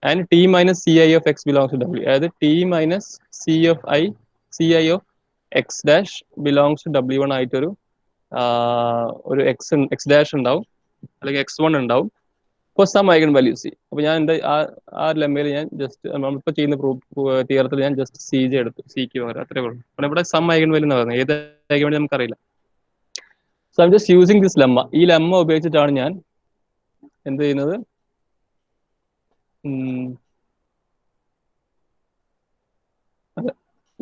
and T minus C I of X belongs to W. അതായത് T minus C I of X dash belongs to W1 ആയിട്ടൊരു എക്സ് ഡാഷ് ഉണ്ടാവും, അല്ലെങ്കിൽ X1 ഉണ്ടാവും for some eigen value C. അപ്പൊ ഞാൻ എൻ്റെ ആ ലെമ്മയിൽ ഞാൻ ജസ്റ്റ് നമ്മളിപ്പോൾ ചെയ്യുന്ന തിയറത്തിൽ ഞാൻ ജസ്റ്റ് സി ജെ എടുത്തു, സിക്ക് പകരം, അത്രേ ഉള്ളൂ. അപ്പോൾ ഇവിടെ സം ഐഗൻ വാല്യൂ എന്ന് പറയുന്നത് ഏത് ഐഗൻ വാല്യൂ നമുക്കറിയില്ല. So I am just using this lemma. ഈ ലെമ്മ ഉപയോഗിച്ചിട്ടാണ് ഞാൻ എന്ത് ചെയ്യുന്നത്?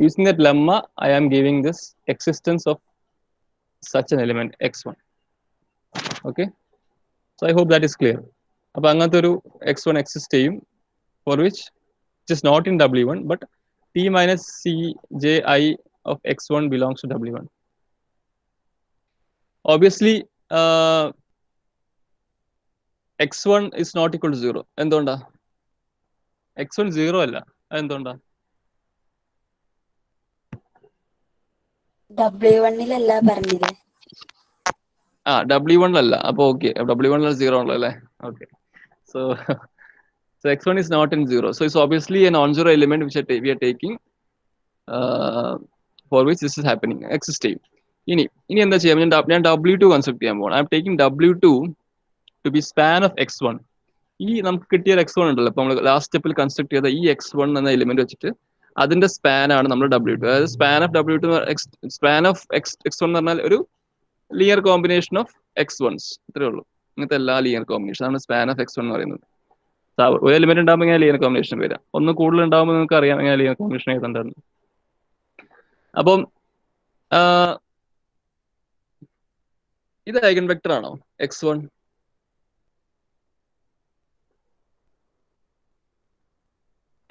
Using that lemma, I am giving this existence of such an element X1. Okay, so I hope that is clear. അപ്പൊ അങ്ങനത്തെ ഒരു X1 എക്സിസ്റ്റ് ചെയ്യും for which it is not in W1 but T minus C J I of X1 belongs to W1. Obviously X1 is not equal to 0. എന്തുകൊണ്ടാ? X1 0 അല്ല, അതെന്തുകൊണ്ടാ? W1 പറഞ്ഞില്ലേ? W1 അല്ല. അപ്പൊ okay, W1 0 ഉള്ളു അല്ലേ? Okay, so X1 is not in 0, so it's obviously a non-zero element which we are taking for which this is happening, exist ചെയ്യും. ഇനി എന്താ ചെയ്യാം? ഞാൻ W2 കൺസെപ്റ്റ് ചെയ്യാൻ പോകണം. I am taking W2 to be span of x1. ഈ നമുക്ക് കിട്ടിയ x1 ഉണ്ടല്ലോ, ഇപ്പൊ നമ്മൾ ലാസ്റ്റ് സ്റ്റെപ്പിൽ കൺസ്ട്രക്ട് ചെയ്ത ഈ x1 എന്ന എലിമെന്റ് വെച്ചിട്ട് അതിന്റെ സ്പാൻ ആണ് നമ്മൾ w2. അതായത് span of w2, span of x1 എന്ന് പറഞ്ഞാൽ ഒരു ലീനിയർ കോമ്പിനേഷൻ ഓഫ് x1s. ഇത്രേ ഉള്ളൂ. ഇങ്ങനത്തെ എല്ലാ ലീനിയർ കോമ്പിനേഷൻ ആണ് സ്പാൻ ഓഫ് x1 എന്ന് പറയുന്നത്. ഒരു എലിമെന്റ് ഉണ്ടാകുമ്പോൾ ഇങ്ങനെ ലീനിയർ കോമ്പിനേഷൻ വരാം. ഒന്ന് കൂടുതൽ ഉണ്ടാകുമ്പോൾ നിങ്ങൾക്ക് അറിയാം എങ്ങനെ ലീനിയർ കോമ്പിനേഷൻ എഴുതേണ്ടതെന്ന്. അപ്പം ഇത് ഐഗൻ വെക്ടർ ആണോ x1?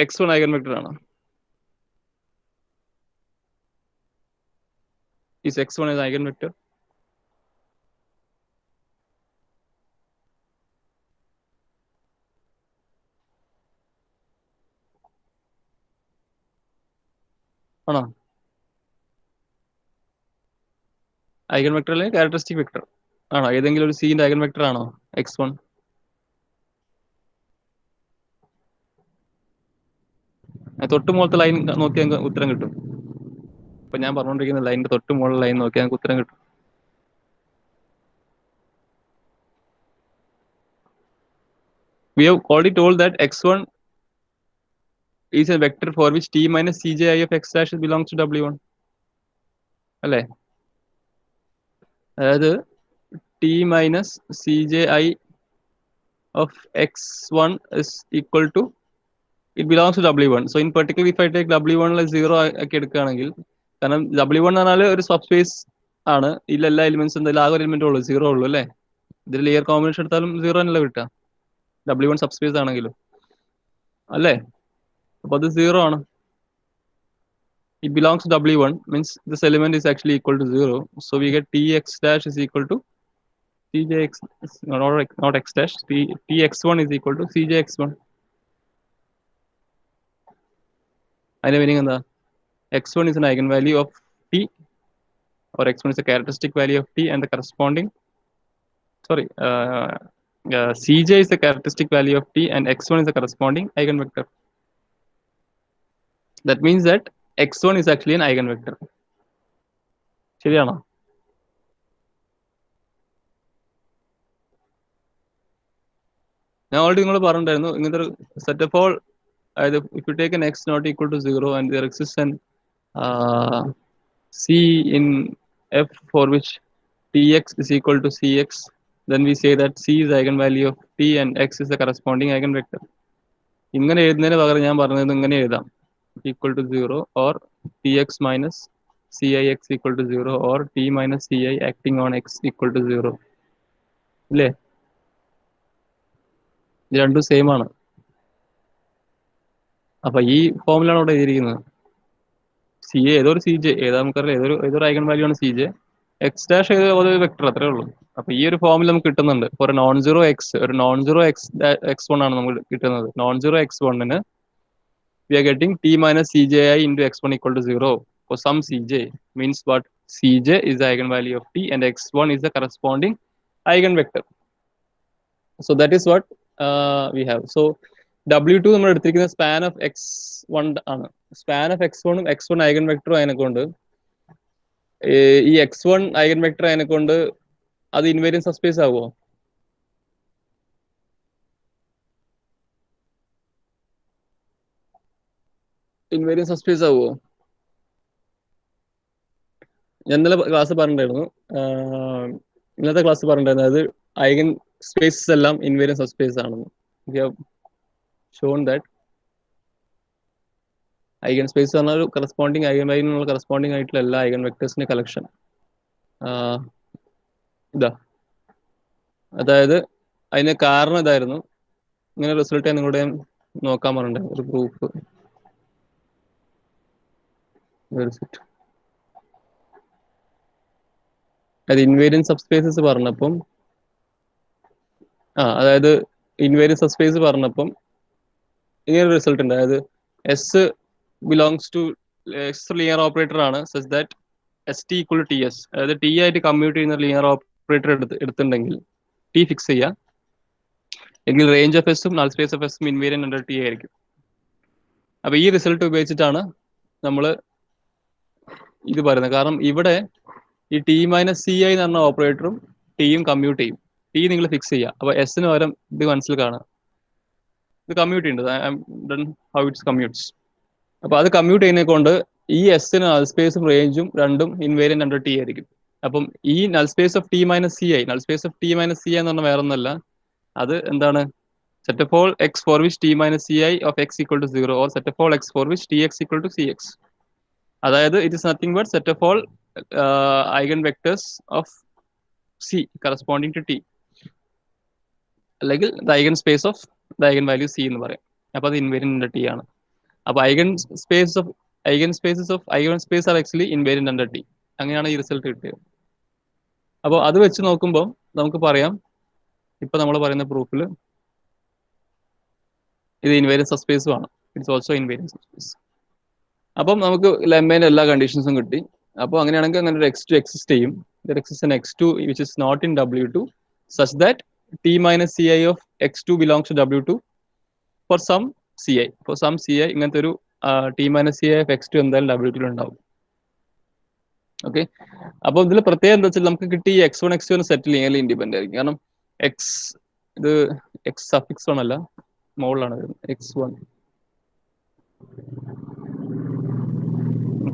x1 ഐഗൻ വെക്ടർ ആണോ? Is x1 an eigenvector? ആണോ? ഐഗൻ വെക്ടർ അല്ലെങ്കിൽ ക്യാരക്ടറിസ്റ്റിക് വെക്ടർ ആണോ? ഏതെങ്കിലും ഒരു സീന്റെ ഐഗൻ വെക്ടർ ആണോ x1? തൊട്ട് മുകളത്തെ ലൈൻ നോക്കി ഞങ്ങൾക്ക് ഉത്തരം കിട്ടും. ഇപ്പൊ ഞാൻ പറഞ്ഞുകൊണ്ടിരിക്കുന്ന ലൈനിന്റെ തൊട്ട് മുകളിലെ ലൈൻ നോക്കി ഞങ്ങൾക്ക് ഉത്തരം കിട്ടും. We have already told that x1 is a vector for which t minus cji of x dash belongs to w1. അല്ലേ? അതായത് t minus cji of x1 is equal to, it belongs to w1. So in particular, if I take w1 like 0 ആക്കി എടുക്കുകയാണെങ്കിൽ, കാരണം w1 എന്ന് പറഞ്ഞാൽ ഒരു sub space ആണ്. ഇതിലെല്ലാ എലിമെന്റ്സും എന്തായാലും ആകെ ഒരു എലിമെന്റ് ഉള്ളൂ, 0 ഉള്ളൂ അല്ലേ? ഇതിൽ ലിയർ കോമ്പിനേഷൻ എടുത്താലും 0 അല്ല കിട്ടുക, w1 സബ് സ്പേസ് ആണെങ്കിലും അല്ലേ? അപ്പൊ അത് 0 ആണ്. It belongs to w1 means this element is actually equal to 0. So we get tx dash is equal to cjx, not x dash, tx1 is equal to cjx1. അതിന്റെ meaning എന്താ? x1 is an eigenvalue of t, or x1 is a characteristic value of t, and the corresponding, cj is the characteristic value of t, and x1 is the corresponding eigenvector. That means that x1 is actually an eigenvector. ശരിയാണോ? ഞാൻ already നിങ്ങൾ പറഞ്ഞിട്ടുണ്ടായിരുന്നു ഇങ്ങനത്തെ ഒരു set of all, അതായത് if you take an x not equal to 0 and there exists an c in f for which tx is equal to cx, then we say that c is the eigenvalue of t and x is the corresponding eigenvector. ഇങ്ങനെ എഴുതുന്നതിന് പകരം ഞാൻ പറഞ്ഞത് ഇങ്ങനെ എഴുതാം, equal to 0 or tx minus cix equal to 0 or t minus ci acting on x equal to 0. ഇല്ലേ? ഇത് രണ്ടും സെയിം ആണ്. അപ്പൊ ഈ ഫോമിലാണ് ഇവിടെ എഴുതിയിരിക്കുന്നത്. സി എ ഏതൊരു സി ജെ ഏതാ നമുക്കറിയാം, ഏതൊരു ഐഗൺ വാല്യൂ ആണ് സി ജെ. എക്സ് ഡാഷ് ഏതൊരു വെക്ടർ, അത്രേ ഉള്ളൂ. അപ്പൊ ഈ ഒരു ഫോമിൽ നമുക്ക് കിട്ടുന്നുണ്ട്. ഒരു നോൺ സീറോ x1 ആണ് നമുക്ക് കിട്ടുന്നത്. നോൺ സീറോ x1-ന് we are getting t minus cji into x1 equal to 0 for some cj. Means what? Cj is the eigenvalue of t and x1 is the corresponding eigenvector. So that is what we have. So w2 നമ്മൾ എടുത്തിരിക്കുന്ന span of x1 ആണ്. Span of x1 ഉം x1 eigen വെക്ടറും അതിനെക്കൊണ്ട് ഈ x1 eigen vector അതിനെക്കൊണ്ട് അത് invariant subspace ആവുമോ? Invariant subspace ആവുമോ? ഞാൻ ഇന്നലെ ക്ലാസ് പറഞ്ഞിട്ടുണ്ടായിരുന്നു, ഇന്നത്തെ ക്ലാസ് പറഞ്ഞിട്ടുണ്ടായിരുന്നു അത് ഐഗൻ സ്പേസസ് എല്ലാം ഇൻവേരിയന്റ് സബ്സ്പേസ് ആണെന്ന്. We have shown that eigen space പറഞ്ഞാൽ ഒരു കറസ്പോണ്ടിങ് ഐഗൻ വാല്യൂവിനുള്ള കറസ്പോണ്ടിങ് ആയിട്ടുള്ള എല്ലാ ഐഗൻ വെക്ടേഴ്സിന്റെ കളക്ഷൻ ഇതാ. അതായത് അതിന് കാരണം ഇതായിരുന്നു. ഇങ്ങനെ റിസൾട്ട് ഞാൻ നിങ്ങളുടെ നോക്കാൻ പറഞ്ഞിട്ടുണ്ടായിരുന്നു ഒരു പ്രൂഫ്. അത് ഇൻവേരിയന്റ് സബ്സ്പേസസ് പറഞ്ഞപ്പം അതായത് ഇൻവേരിയന്റ് സബ്സ്പേസ് പറഞ്ഞപ്പം ഇങ്ങനെ റിസൾട്ട് ഉണ്ട്. അതായത് S belongs to S linear operator ആണ് such that S T equal to T S. അതായത് ടി ആയിട്ട് കമ്മ്യൂട്ട് ചെയ്യുന്ന ലീനിയർ ഓപ്പറേറ്റർ എടുത്തിട്ടുണ്ടെങ്കിൽ ടി ഫിക്സ് ചെയ്യുക എങ്കിൽ റേഞ്ച് ഓഫ് എസും നൾ സ്പേസ് ഓഫ് എസും ഇൻവേരിയന്റ് അണ്ടർ ടി ആയിരിക്കും. അപ്പൊ ഈ റിസൾട്ട് ഉപയോഗിച്ചിട്ടാണ് നമ്മൾ ഇത് പറയുന്നത്. കാരണം ഇവിടെ ഈ ടി മൈനസ് സി ഐ എന്ന് പറഞ്ഞ ഓപ്പറേറ്ററും ടിയും കമ്മ്യൂട്ട് ചെയ്യും. ടി ടി നിങ്ങൾ ഫിക്സ് ചെയ്യുക. അപ്പോൾ എസിന് പകരം ഇത് മനസ്സിൽ കാണുക. ഇത് കമ്മ്യൂട്ട് ചെയ്യുന്നുണ്ട്. How it's commutes. അപ്പോൾ അത് കമ്മ്യൂട്ട് ചെയ്യുന്നത് കൊണ്ട് ഈ എസിന് നൾ സ്പേസും റേഞ്ചും രണ്ടും ഇൻവേരിയന്റ് അണ്ടർ ടി ആയിരിക്കും. അപ്പം ഈ null space of T minus C I, null space of T minus C I എന്ന് പറഞ്ഞാൽ വേറെ ഒന്നല്ല, അത് എന്താണ്? Set of all X for which T minus C I of X equal to 0 or set of all X for which T X equal to C X. അതായത് it is nothing but set of all eigen vectors of C corresponding to T, അല്ലെങ്കിൽ the eigen space of the eigen value C എന്ന് പറയും. അപ്പോൾ അത് invariant T ആണ്. അപ്പോൾ eigen space are actually invariant under T. അങ്ങനെയാണ് ഈ result കിട്ടിയത്. അപ്പോൾ അത് വെച്ച് നോക്കുമ്പോൾ നമുക്ക് പറയാം, ഇപ്പൊ നമ്മൾ പറയുന്ന പ്രൂഫിൽ ഇത് ഇൻവേരിയന്റ് സബ്സ്പേസും ആണ്. It's also invariant subspace. അപ്പം നമുക്ക് ലെമ്മേന്റെ എല്ലാ കണ്ടീഷൻസും കിട്ടി. അപ്പോൾ അങ്ങനെയാണെങ്കിൽ അങ്ങനെ ഒരു x2 എക്സിസ്റ്റ് ചെയ്യും. there exists an x2 which is not in W2 such that t minus ci of x2 belongs to W2 for some ci. For some ci ഇങ്ങനത്തെ ഒരു t minus ci of x2 എന്തായാലും W2 ഉണ്ടാവും. Okay. അപ്പോൾ ഇതിൽ പ്രത്യേകം എന്താ വെച്ചാൽ നമുക്ക് കിട്ടി ഈ x1 x2 set linearly independent ആയിരിക്കും. കാരണം എക്സ് ഇത് എക്സ് സഫിക്സ് 1 അല്ല, മുകളിലാണ് വരുന്നത്. x1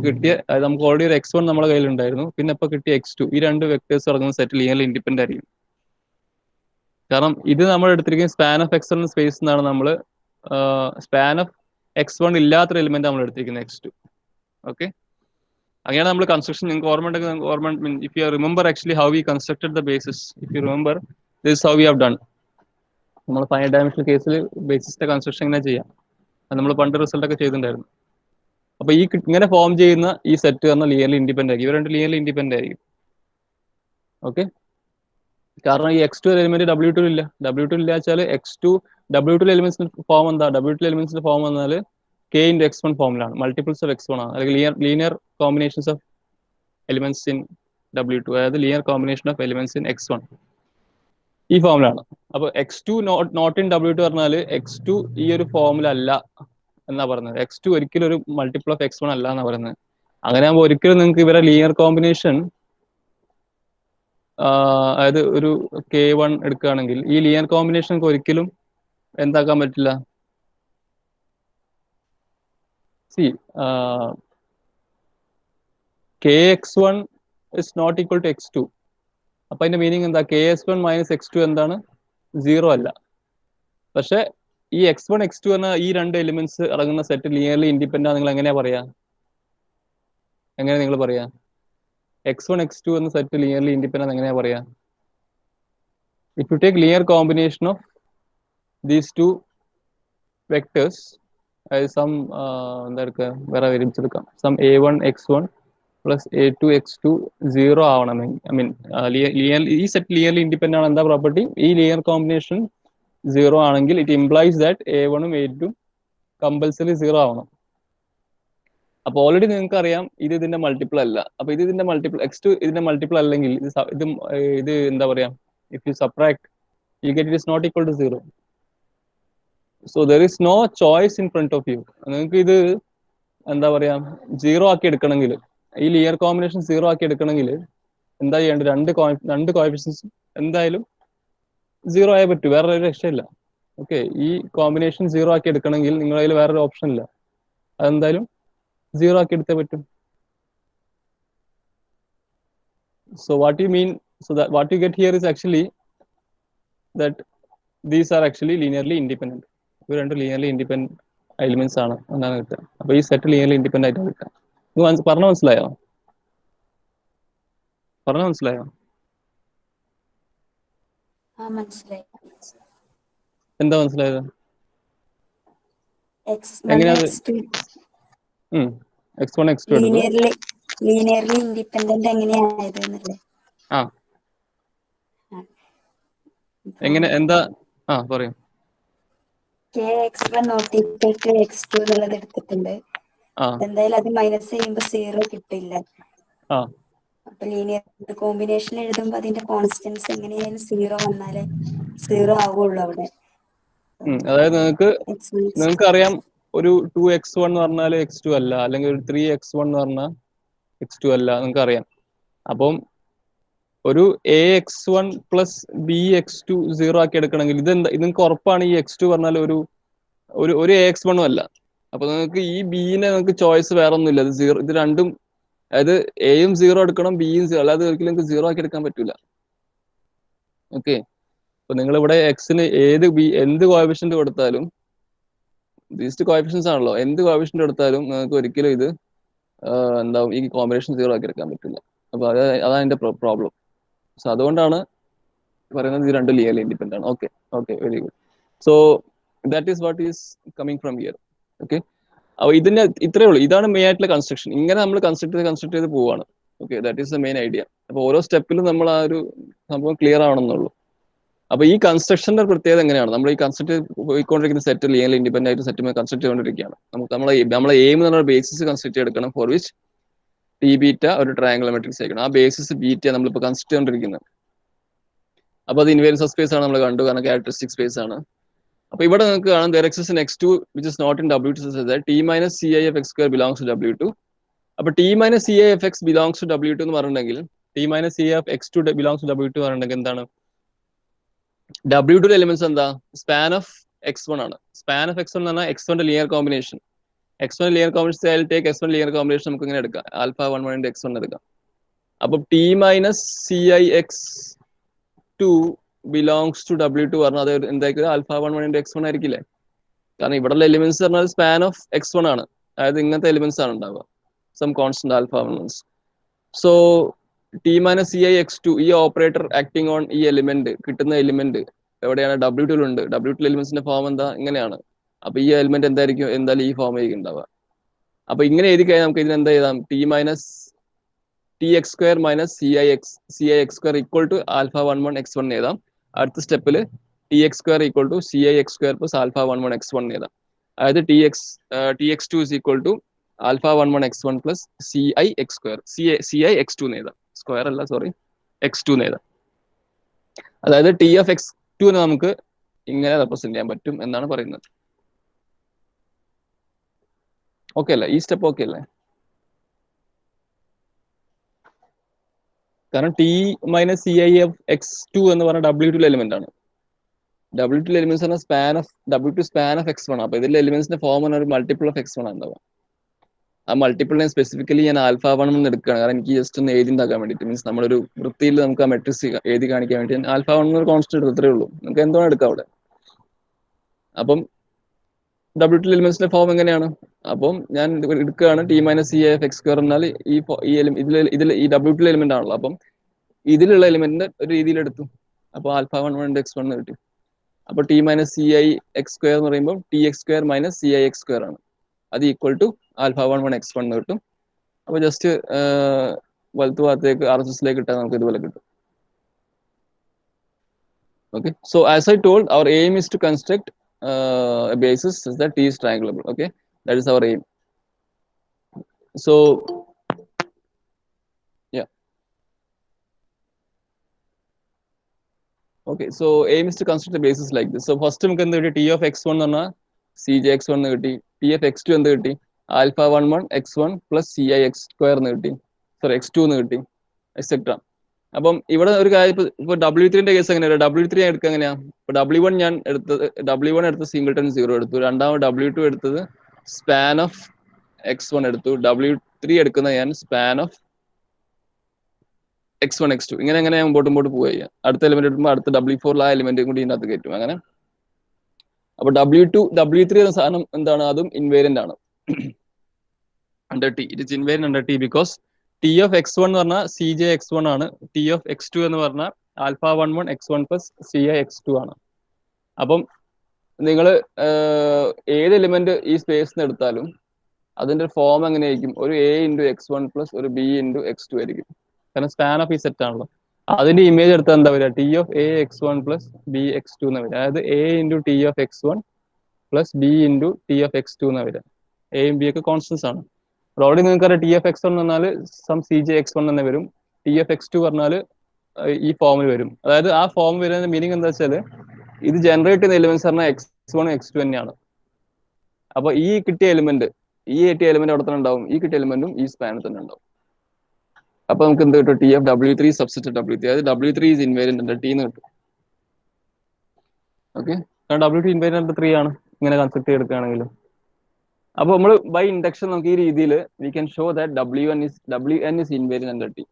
കിട്ടിയ, നമുക്ക് ഓൾറെഡി ഒരു x1 നമ്മുടെ കയ്യിലുണ്ടായിരുന്നു. പിന്നെ ഇപ്പൊ കിട്ടിയ x2, ഈ രണ്ട് വെക്ടേഴ്സ് ഇറങ്ങുന്ന സെറ്റ് ലീനിയർലി ഇൻഡിപെൻഡന്റ് ആയിരിക്കും. കാരണം ഇത് നമ്മൾ എടുത്തിരിക്കുന്ന സ്പാൻ ഓഫ് x1 സ്പേസ് എന്നാണ്. നമ്മൾ സ്പാൻ ഓഫ് x1 ഇല്ലാത്തൊരു എലിമെന്റ് നമ്മൾ എടുത്തിരിക്കുന്നത് x2. ഓക്കെ. അങ്ങനെയാണ് നമ്മൾ കൺസ്ട്രക്ഷൻ. നിങ്ങൾക്ക് ഓർമ്മ if you remember actually how we constructed the basis, if you remember this how we have done. നമ്മൾ ഫൈനൈറ്റ് ഡയമെൻഷണൽ കേസിൽ ബേസിസിന്റെ കൺസ്ട്രക്ഷൻ എങ്ങനെ ചെയ്യാം, അത് നമ്മൾ പണ്ട് റിസൾട്ട് ഒക്കെ ചെയ്തിട്ടുണ്ടായിരുന്നു. അപ്പൊ ഈ ഇങ്ങനെ ഫോം ചെയ്യുന്ന ഈ സെറ്റ് പറഞ്ഞാൽ ലീനിയർലി ഇൻഡിപെൻഡന്റ് ആയിരിക്കും. ഇവ രണ്ട് ലീനിയർലി ഇൻഡിപെൻഡന്റ് ആയിരിക്കും. ഓക്കെ. കാരണം ഈ x2 എലിമെന്റ് W2 ഇല്ല. W2 ഇല്ല വെച്ചാൽ x2 W2 എലിമെന്റ്സിന്റെ ഫോം എന്താ? W2 എലിമെന്റ്സിന്റെ ഫോം എന്നാൽ k ഇൻറ്റു x1 ഫോമിലാണ്. മൾട്ടിപ്പിൾസ് ഓഫ് x1 ആണ്, അല്ലെങ്കിൽ linear combinations of elements in W2, അതായത് linear combination of elements in x1 ഈ ഫോമിലാണ്. അപ്പൊ x2 നോട്ട് ഇൻ W2 പറഞ്ഞാൽ x2 ഈ ഒരു ഫോമിലല്ല എന്നാ പറയുന്നത്. x2 ഒരിക്കലും ഒരു മൾട്ടിപ്പിൾ ഓഫ് x1 അല്ല എന്നാ പറയുന്നത്. അങ്ങനെ ആകുമ്പോൾ ഒരിക്കലും നിങ്ങൾക്ക് ഇവരെ ലീനിയർ കോമ്പിനേഷൻ, അതായത് ഒരു k1 എടുക്കുകയാണെങ്കിൽ ഈ ലീനിയർ കോമ്പിനേഷൻ ഒരിക്കലും എന്താക്കാൻ പറ്റില്ല. C kx1 is not equal to x2. അപ്പൊ അതിന്റെ മീനിങ് എന്താ? ks1 മൈനസ് x2 എന്താണ്? 0 അല്ല. പക്ഷെ ഈ x1 x2 എന്ന ഈ രണ്ട് എലിമെന്റ്സ് അടങ്ങുന്ന സെറ്റ് ലീനിയർലി ഇൻഡിപെൻഡന്റ് നിങ്ങൾ എങ്ങനെയാ പറയാ? എങ്ങനെ നിങ്ങൾ പറയാ x1 x2 എന്ന സെറ്റ് ലീനിയർലി ഇൻഡിപെൻഡന്റ് എങ്ങനെയാ പറയാ? If you take linear combination of these two vectors, അതായത് സം എന്താ എടുക്കുക, വേറെ വേരിയബിൾസ് എടുക്കാം. Some a1 x1 plus a2 x2 0 ആവണമെങ്കിൽ, ഐ മീൻ ഈ സെറ്റ് ലീനിയർലി ഇൻഡിപെൻഡന്റ് ആണ്. എന്താ പ്രോപ്പർട്ടി? ഈ ലീനിയർ കോമ്പിനേഷൻ 0 ആണെങ്കിൽ ഇറ്റ് ഇംപ്ലൈസ് ദാറ്റ് a1 ഉം a2 കമ്പൽസറി 0 ആവണം. അപ്പൊ ഓൾറെഡി നിങ്ങൾക്ക് അറിയാം ഇത് ഇതിന്റെ മൾട്ടിപ്പിൾ അല്ല. അപ്പൊ ഇത് ഇതിന്റെ മൾട്ടിപ്പിൾ, x2 ഇതിന്റെ മൾട്ടിപ്പിൾ അല്ലെങ്കിൽ ഇത് എന്താ പറയാ, if you subtract you get it is not equal to 0. So there is no choice in front of you. നിങ്ങൾക്ക് ഇത് എന്താ പറയാ 0 ആക്കി എടുക്കണമെങ്കിൽ, ഈ ലീനിയർ കോമ്പിനേഷൻ 0 ആക്കി എടുക്കണമെങ്കിൽ എന്താ ചെയ്യേണ്ടത്? രണ്ട് കോഎഫിഷ്യൻസ് എന്തായാലും 0 ആയേ പറ്റൂ, വേറെ ഒരു രക്ഷയില്ല. ഓക്കെ. ഈ കോമ്പിനേഷൻ 0 ആക്കി എടുക്കണമെങ്കിൽ നിങ്ങളുടെ കയ്യിൽ വേറൊരു ഓപ്ഷൻ ഇല്ല, അതെന്തായാലും 0 ആക്കി എടുത്തേ പറ്റും. So what you mean, so that what you get here is actually that these are actually linearly independent. ഇവ രണ്ട് ലീനിയർലി ഇൻഡിപെൻഡന്റ് എലിമെന്റ്സ് ആണ് എന്നാണ് കിട്ടുക. അപ്പൊ ഈ സെറ്റ് ലീനിയർലി ഇൻഡിപെൻഡന്റ് ആയിട്ട് കിട്ടുക. പറഞ്ഞ മനസ്സിലായോ? എന്താ മനസ്സിലായത്? എങ്ങനെയാ x1 x2 എടുത്തു ലീനിയർലി ഇൻഡിപെൻഡന്റ് എങ്ങനെയായത്? ആ എങ്ങനെ എന്താ പറയൂ. kx1 not equal to x2 എന്നുള്ളത് എടുത്തിട്ടുണ്ട്. എന്തായാലും അത് മൈനസ് ചെയ്യുമ്പോൾ 0 കിട്ടില്ല. അപ്പൊ ലീനിയർ കോമ്പിനേഷൻ എഴുതുമ്പോ അതിന്റെ കോൺസ്റ്റൻസ് എങ്ങനെയായാലും 0 വന്നാലേ 0 ആവുള്ളൂ അവിടെ. അതായത് നിങ്ങൾക്ക് അറിയാം ഒരു 2x1 എന്ന് പറഞ്ഞാൽ x2 അല്ല, അല്ലെങ്കിൽ ഒരു 3x1 എന്ന് പറഞ്ഞാൽ x2 അല്ല, നിങ്ങൾക്ക് അറിയാം. അപ്പം ഒരു AX1 പ്ലസ് BX2 0 ആക്കി എടുക്കണമെങ്കിൽ ഇത് നിങ്ങൾക്ക് ഉറപ്പാണ് ഈ X2 പറഞ്ഞാൽ ഒരു AX1 അല്ല. അപ്പൊ നിങ്ങൾക്ക് ഈ ബിനെ നിങ്ങൾക്ക് ചോയ്സ് വേറെ ഒന്നുമില്ല. ഇത് 0, ഇത് രണ്ടും, അതായത് എയും 0 എടുക്കണം, ബിയും 0, അല്ലാതെ ഒരിക്കലും നിങ്ങൾക്ക് 0 ആക്കി എടുക്കാൻ പറ്റൂല. ഓക്കെ, അപ്പൊ നിങ്ങൾ ഇവിടെ എക്സിന് എന്ത് കോഎഫിഷ്യന്റ് കൊടുത്താലും, ദീസ് കോഎഫിഷ്യൻസ് ആണല്ലോ, എന്ത് കോഎഫിഷ്യന്റ് എടുത്താലും നിങ്ങൾക്ക് ഒരിക്കലും ഇത് എന്താവും, ഈ കോമ്പിനേഷൻ 0 ആക്കി എടുക്കാൻ പറ്റില്ല. അപ്പൊ അതാണ് അതിന്റെ പ്രോബ്ലം. സോ അതുകൊണ്ടാണ് പറയുന്നത് ഇത് രണ്ടും ലീനിയർലി ഇൻഡിപെൻഡന്റ് ആണ്. Okay okay, very good. So that is what is coming from here. Okay, അപ്പൊ ഇതിന്റെ ഇത്രയേ ഉള്ളൂ. ഇതാണ് മെയിൻ ആയിട്ടുള്ള കൺസ്ട്രക്ഷൻ. ഇങ്ങനെ നമ്മൾ കൺസ്ട്രക്ട് ചെയ്ത് പോവാണ്. Okay, that is the main idea. അപ്പൊ ഓരോ സ്റ്റെപ്പിലും നമ്മൾ ആ ഒരു സംഭവം ക്ലിയർ ആവണമെന്നുള്ളൂ. അപ്പൊ ഈ കൺസ്ട്രക്ഷന്റെ പ്രത്യേകത എങ്ങനെയാണ്? നമ്മൾ ഈ കൺസ്ട്രക്ട് പോയിക്കൊണ്ടിരിക്കുന്ന സെറ്റ് ലീനിയർലി ഇൻഡിപെൻഡന്റ് ആയിട്ട് സെറ്റ് കൺസ്ട്രക്ട് ചെയ്തുകൊണ്ടിരിക്കുകയാണ്. നമ്മളെ എയിം എന്ന് പറഞ്ഞ ബേസിസ് കൺസ്ട്രക്ട് എടുക്കണം, ഫോർ വിച്ച് ടി ബീറ്റ ഒരു ട്രയാംഗുലർ മെട്രിക്സ് ആയിരിക്കണം. ആ ബേസിസ് ബീറ്റ നമ്മളിപ്പോൾ കൺസ്ട്രക്ട് ചെയ്തുകൊണ്ടിരിക്കുന്നത്. അപ്പൊ അത് ഇൻവേരിയൻസ് ഓഫ് സ്പേസ് ആണ് നമ്മൾ കണ്ടു, കാരണം ക്യാരക്ടറിസ്റ്റിക് സ്പേസ് ആണ്. അപ്പൊ ഇവിടെ നിങ്ങൾക്ക് കാണാം there exists an x2 which is not in W2 such that t minus ci of x square belongs to W2. അപ്പൊ t minus ci of x belongs to W2 എന്ന് പറഞ്ഞിട്ടുണ്ടെങ്കിൽ t minus ci of x2 belongs to W2 പറഞ്ഞിട്ടുണ്ടെങ്കിൽ എന്താണ്? W2 elements എന്താ? Span of x1 ആണ്. Span of x1 എന്ന് പറഞ്ഞാൽ x1 linear combination. x1 linear combination take x1 linear combination നമുക്ക് ഇങ്ങനെ എടുക്കാം, ആൽഫ 1 x1 എടുക്കാം. അപ്പൊ t minus ci x2 belongs to W2 പറഞ്ഞാൽ അത് എന്തായിരിക്കും? Alpha 1 x1 ആയിരിക്കില്ലേ? കാരണം ഇവിടെയുള്ള എലിമെന്റ്സ് പറഞ്ഞാൽ സ്പാൻ ഓഫ് x1 ആണ്, അതായത് ഇങ്ങനത്തെ എലിമെന്റ്സ് ആണ് ഉണ്ടാവുക, some constant alpha 1. So t minus ci x2, ഈ ഓപ്പറേറ്റർ ആക്ടിങ് ഓൺ ഈ എലിമെന്റ്, കിട്ടുന്ന എലിമെന്റ് എവിടെയാണ്? W2 ഉണ്ട്. W2 എലിമെന്റ്സിന്റെ ഫോം എന്താ? ഇങ്ങനെയാണ്. അപ്പൊ ഈ എലിമെന്റ് എന്തായിരിക്കും? എന്തായാലും ഈ ഫോം ആയിരിക്കും ഉണ്ടാവുക. അപ്പൊ ഇങ്ങനെ എഴുതി കഴിഞ്ഞാൽ നമുക്ക് ഇതിന് എന്താ എഴുതാം? t minus tx square minus ci x square equal to alpha 11 x1 എഴുതാം. അടുത്ത സ്റ്റെപ്പിൽ tx square equal to ci x square plus alpha 11 x1 എഴുതാം. അതായത് tx2 is equal to alpha 11 x1 plus ci x square, ci x2 എഴുതാം. Square അല്ല, sorry, x2 എഴുതാം. അതായത് t of x2 നമുക്ക് ഇങ്ങനെ റെപ്രസെന്റ് ചെയ്യാൻ പറ്റും എന്നാണ് പറയുന്നത്. ഓക്കെ അല്ലേ? ഈ സ്റ്റെപ്പ് ഓക്കെ അല്ലേ? കാരണം T minus C I F x2 എന്ന് പറഞ്ഞ W2 എലിമെന്റ് ആണ്. W2 എലിമെന്റ്സ് പറഞ്ഞാൽ span of W2 span of x1. അപ്പൊ ഇതിലെ എലിമെന്റ്സിന്റെ ഫോം പറഞ്ഞ ഒരു മൾട്ടിപ്പിൾ ഓഫ് x1 ഉണ്ടാവുക. ആ മൾട്ടിപ്പിൾ ഞാൻ സ്പെസിഫിക്കലി ഞാൻ ആൽഫ 1 എന്ന് എടുക്കുകയാണ്, കാരണം എനിക്ക് ജസ്റ്റ് ഒന്ന് എഴുതി ഉണ്ടാക്കാൻ വേണ്ടിയിട്ട്. മീൻസ് നമ്മളൊരു വൃത്തിയിൽ നമുക്ക് ആ മെട്രിക്സ് എഴുതി കാണിക്കാൻ വേണ്ടി ഞാൻ ആൽഫ 1 ഒരു കോൺസ്റ്റന്റ് എടുത്തേ ഉള്ളൂ. നമുക്ക് എന്താണ് എടുക്കാം അവിടെ. അപ്പം W2 എലിമെന്റ്സിന്റെ ഫോം എങ്ങനെയാണ്? അപ്പം ഞാൻ എടുക്കുകയാണ് T minus C F X square എന്നാൽ ഇതിൽ ഈ W2 എലിമെന്റ് ആണല്ലോ. അപ്പം ഇതിലുള്ള എലിമെന്റിന്റെ ഒരു രീതിയിൽ എടുത്തു. അപ്പോൾ ആൽഫ 1 x1 കിട്ടി. അപ്പൊ T minus C I X square എന്ന് പറയുമ്പോൾ T X square minus C I X square ആണ്. അത് ഈക്വൽ ടു ആൽഫ 1 x1 കിട്ടും. അപ്പൊ ജസ്റ്റ് വലത്ത് ഭാഗത്തേക്ക് RHSലേക്ക് ഇട്ടാൽ നമുക്ക് ഇതുപോലെ കിട്ടും. Okay, so as I told, our aim is to construct a basis such that T is triangulable. Okay, that is our aim. So yeah, okay, so aim is to construct a basis like this. So first നമുക്ക് എന്ത് കിട്ടി? T of x1 എന്ന് പറഞ്ഞാൽ cj x1 എന്ന് കിട്ടി. T of x2 എന്ത് കിട്ടി? Alpha 11 x1 plus ci x square എന്ന് കിട്ടി, സോറി x2 എന്ന് കിട്ടി, എക്സെട്ര. അപ്പം ഇവിടെ ഒരു കാര്യം, ഇപ്പൊ W3ന്റെ കേസ് എങ്ങനെയാണ്? W3 ഞാൻ എടുക്കുക എങ്ങനെയാ? ഇപ്പൊ W1 ഞാൻ W1 എടുത്ത് സിംഗിൾട്ടൺ 0 എടുത്തു. രണ്ടാമത് W2 എടുത്തത് സ്പാൻ ഓഫ് x1 എടുത്തു. W3 എടുക്കുന്ന ഞാൻ സ്പാൻ ഓഫ് x1 x2. ഇങ്ങനെ ഞാൻ മുമ്പോട്ട് പോവുക. അടുത്ത എലിമെന്റ് എടുക്കുമ്പോൾ അടുത്ത W4 ആ എലിമെന്റ് കൂടി ഇതിനകത്ത് കയറ്റും. അങ്ങനെ അപ്പൊ W3 എന്ന സാധനം എന്താണ്? അതും ഇൻവേരിയന്റ് ആണ് under T. It is invariant under T because T of x1 എന്ന് പറഞ്ഞാൽ cj x1 ആണ്. T of x2 എന്ന് പറഞ്ഞാൽ alpha 11 x1 plus ci x2 ആണ്. അപ്പം നിങ്ങൾ ഏത് എലിമെന്റ് ഈ സ്പേസിൽ നിന്ന് എടുത്താലും അതിന്റെ ഫോം എങ്ങനെയായിരിക്കും? ഒരു a ഇൻറ്റു x1 പ്ലസ് ഒരു b ഇൻറ്റു x2 ആയിരിക്കും. കാരണം സ്പാൻ ഓഫ് ഈ സെറ്റ് ആണല്ലോ. അതിന്റെ ഇമേജ് എടുത്താൽ എന്താ വരിക? T of a x1 plus b x2 എന്ന് വരിക. അതായത് a into T of x1 plus b into T of x2 എന്ന് വരിക. എയും ബി ഒക്കെ കോൺസ്റ്റൻസ് ആണ്. ഓൾറെഡി നിങ്ങൾക്ക് അറിയാം ടി എഫ് എക്സ് വൺ പറഞ്ഞാൽ some C J x one തന്നെ വരും. ടി എഫ് എക്സ് ടു പറഞ്ഞാൽ ഈ ഫോമിൽ വരും. അതായത് ആ ഫോം വരുന്ന മീനിങ് എന്താ വെച്ചാൽ ഇത് ജനറേറ്റ് ചെയ്യുന്ന എലിമെന്റ്സ് പറഞ്ഞാൽ x1 x2 തന്നെയാണ്. അപ്പൊ ഈ കിട്ടിയ എലിമെന്റ് അവിടെ തന്നെ ഉണ്ടാവും, ഈ കിട്ടിയ എലിമെന്റും ഈ സ്പാനിൽ തന്നെ ഉണ്ടാവും. അപ്പൊ നമുക്ക് എന്ത് കിട്ടും? T of W3 substitute W3, അതായത് W3 is invariant under T എന്ന് കിട്ടും. ഓക്കെ, W2 invariant under 3 ആണ് ഇങ്ങനെ കൺസെപ്റ്റ് എടുക്കുകയാണെങ്കിൽ. അപ്പൊ നമ്മൾ ബൈ ഇൻഡക്ഷൻ നമുക്ക് ഈ രീതിയിൽ we can show that WN is invariant under T.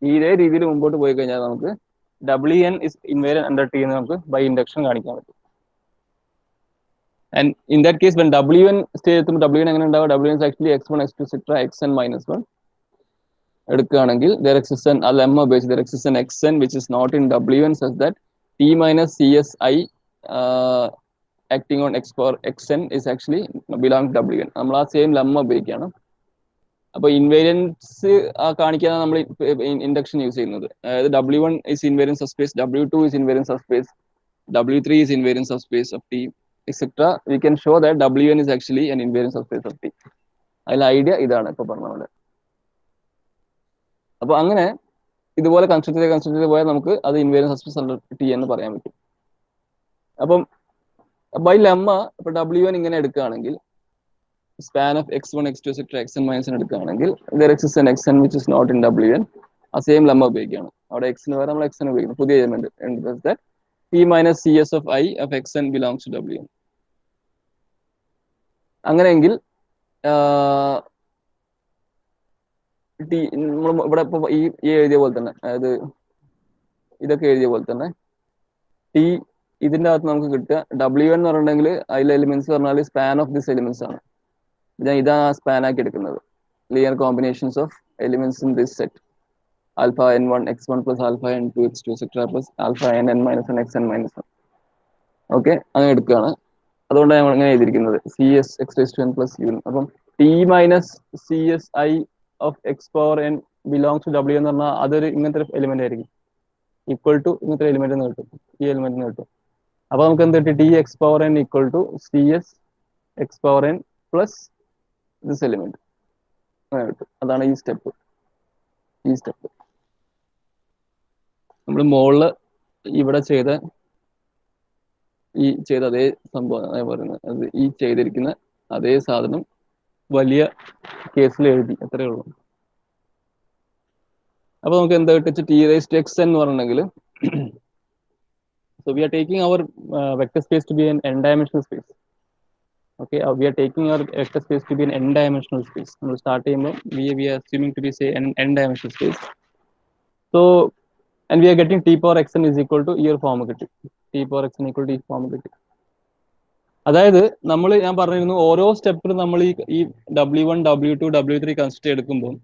ഇതേ രീതിയിൽ മുമ്പോട്ട് പോയി കഴിഞ്ഞാൽ നമുക്ക് WN is invariant under T എന്ന് നമുക്ക് ബൈ ഇൻഡക്ഷൻ കാണിക്കാൻ പറ്റും. And in that case, when WN stage എത്തുമ്പോൾ WN എങ്ങനെ ഉണ്ടാവുക? WN is actually x1, x2, etc. xn minus 1 എടുക്കുകയാണെങ്കിൽ there exists an lemma based there exists an xn which is not in WN such that T minus CSI acting on x power xn is actually belong to WN. നമ്മൾ ആ same lemma ഉപയോഗിക്കുകയാണ്. അപ്പൊ invariance കാണിക്കാൻ നമ്മൾ induction use ചെയ്യുന്നത്. അതായത് W1 is invariant subspace, W2 is invariant subspace, W3 is invariant subspace of T, etc. We can show that WN is actually an invariant subspace of T. അതിലെ idea ഇതാണ് ഇപ്പൊ പറഞ്ഞ. അപ്പൊ അങ്ങനെ ഇതുപോലെ കൺസ്ട്രക്ട് പോയാൽ നമുക്ക് അത് ഇൻവേരിയന്റ് സബ്സ്പേസ് അണ്ടർ T എന്ന് പറയാൻ പറ്റും. അപ്പം ബൈ ലെമ്മ ഇപ്പൊ W1 ഇങ്ങനെ എടുക്കുകയാണെങ്കിൽ span of x1, x2, etc. xn minus എടുക്കുകയാണെങ്കിൽ there exists an xn which is not in WN. ആ സെയിം ലെമ്മ ഉപയോഗിക്കുകയാണ്. അവിടെ x ന് പകരം നമ്മൾ xn ഉപയോഗിക്കുന്നു. പുതിയ element T minus CS of I of xn belongs to WN. അങ്ങനെയെങ്കിൽ ഇവിടെ ഇപ്പൊ ഈ എഴുതിയ പോലെ തന്നെ, അതായത് ഇതൊക്കെ എഴുതിയ പോലെ തന്നെ T ഇതിന്റെ അകത്ത് നമുക്ക് കിട്ടുക WN എന്ന് പറഞ്ഞിട്ടുണ്ടെങ്കിൽ അതിലെ എലിമെന്റ്സ് പറഞ്ഞാൽ സ്പാൻ ഓഫ് ദിസ് എലിമെന്റ്സ് ആണ്. ഞാൻ ഇതാ സ്പാൻ ആക്കി എടുക്കുന്നത്. Linear combinations of elements in this set alpha n1 x1 plus alpha n2 x2 etcetera plus alpha n minus 1 xn minus 1. Okay, അങ്ങനെ എടുക്കുകയാണ്. അതുകൊണ്ടാണ് നമ്മൾ ഇങ്ങനെ എഴുതിയിരിക്കുന്നത് CS x raised to n plus u. അപ്പം T minus CSI of x power n belongs to W എന്ന് പറഞ്ഞാൽ അതൊരു ഇങ്ങനത്തെ എലിമെന്റ് ആയിരിക്കും. ഈക്വൽ ടു ഇങ്ങനത്തെ എലിമെന്റ് എന്ന് കിട്ടും, ഈ എലിമെന്റിന് കിട്ടും. അപ്പൊ നമുക്ക് എന്ത് കിട്ടും? T x power n equal to CS x power n plus this element അങ്ങനെ കിട്ടും. അതാണ് ഈ സ്റ്റെപ്പ്. നമ്മൾ മുകളില് ഇവിടെ ചെയ്ത അതേ സംഭവം പറയുന്നത്. അത് ഈ ചെയ്തിരിക്കുന്ന അതേ സാധനം വലിയ കേസിൽ എഴുതി, അത്രേ ഉള്ളൂ. അപ്പൊ നമുക്ക് എന്താ കിട്ടും? T raised to xn എന്ന് പറഞ്ഞിട്ടുണ്ടെങ്കിൽ so we are taking our vector space to be an n-dimensional space. Okay, we are taking our vector space to be an n-dimensional space. നമ്മൾ സ്റ്റാർട്ട് ചെയ്യുമ്പോൾ we are assuming to be say an n-dimensional space. So and we are getting T power xn is equal to ഈ ഒരു form കിട്ടി. T power xn equal to ഈ form കിട്ടി. അതായത് ഞാൻ പറഞ്ഞിരുന്നു ഓരോ സ്റ്റെപ്പിലും നമ്മൾ ഈ W1, W2, W3 കൺസിഡർ എടുക്കുമ്പോൾ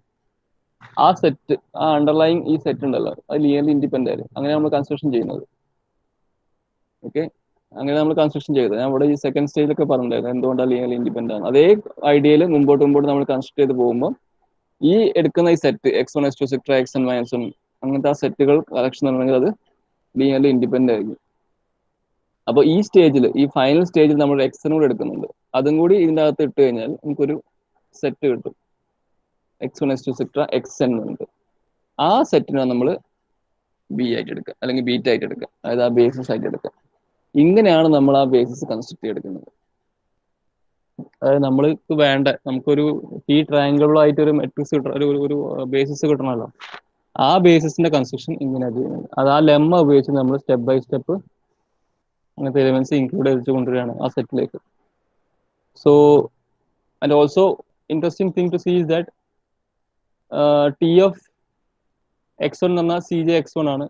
ആ സെറ്റ്, ആ അണ്ടർലൈങ് ഈ സെറ്റ് ഉണ്ടല്ലോ, അത് ലീനിയർലി ഇൻഡിപെൻഡന്റ് ആയിരുന്നു. അങ്ങനെ നമ്മൾ കൺസ്ട്രക്ഷൻ ചെയ്യുന്നത്. ഓക്കെ, അങ്ങനെ നമ്മൾ കൺസ്ട്രക്ഷൻ ചെയ്തത്. ഞാൻ ഇവിടെ ഈ സെക്കൻഡ് സ്റ്റേജിലൊക്കെ പറഞ്ഞിട്ടുണ്ടായിരുന്നു എന്തുകൊണ്ടാണ് ലീനിയർലി ഇൻഡിപെൻഡന്റ് ആണ്. അതേ ഐഡിയയിൽ മുമ്പോട്ട് നമ്മൾ കൺസ്ട്രക്ട് ചെയ്ത് പോകുമ്പോൾ ഈ എടുക്കുന്ന ഈ set x1, x2, etc. xn minus 1 അങ്ങനത്തെ ആ സെറ്റുകൾ കളക്ഷൻ ഉണ്ടെങ്കിൽ അത് ലീനിയർലി ഇൻഡിപെൻഡന്റ് ആയിരിക്കും. അപ്പോൾ ഈ സ്റ്റേജിൽ, ഈ ഫൈനൽ സ്റ്റേജിൽ നമ്മൾ എക്സൻ കൂടെ എടുക്കുന്നുണ്ട്. അതും കൂടി ഇതിൻ്റെ അകത്ത് ഇട്ട് കഴിഞ്ഞാൽ നമുക്കൊരു സെറ്റ് കിട്ടും. x1, x2, etc. xn ഉണ്ട്. ആ സെറ്റിനാണ് നമ്മൾ ബി ആയിട്ട് എടുക്കുക, അല്ലെങ്കിൽ ബീറ്റ ആയിട്ട് എടുക്കുക, അതായത് ആ ബേസിസ് ആയിട്ട് എടുക്കുക. ഇങ്ങനെയാണ് നമ്മൾ ആ ബേസിസ് കൺസ്ട്രക്ട് ചെയ്തെടുക്കുന്നത്. അതായത് നമ്മൾക്ക് വേണ്ട, നമുക്കൊരു ഈ ട്രയാങ്കിളായിട്ട് ഒരു മെട്രിക്സ് ഒരു ബേസിസ് കിട്ടണമല്ലോ. ആ ബേസിസിന്റെ കൺസ്ട്രക്ഷൻ ഇങ്ങനെയാണ് ചെയ്യുന്നത്. അത് ആ ലെമ്മ ഉപയോഗിച്ച് നമ്മൾ സ്റ്റെപ്പ് ബൈ സ്റ്റെപ്പ് അങ്ങനത്തെ എലിമെന്റ്സ് ഇൻക്ലൂഡ് ചെയ്ത് കൊണ്ടുവരികയാണ് ആ സെറ്റിലേക്ക്. So and also interesting thing to see is that T of x1 എന്ന് പറഞ്ഞാൽ CJ x1 ആണ്.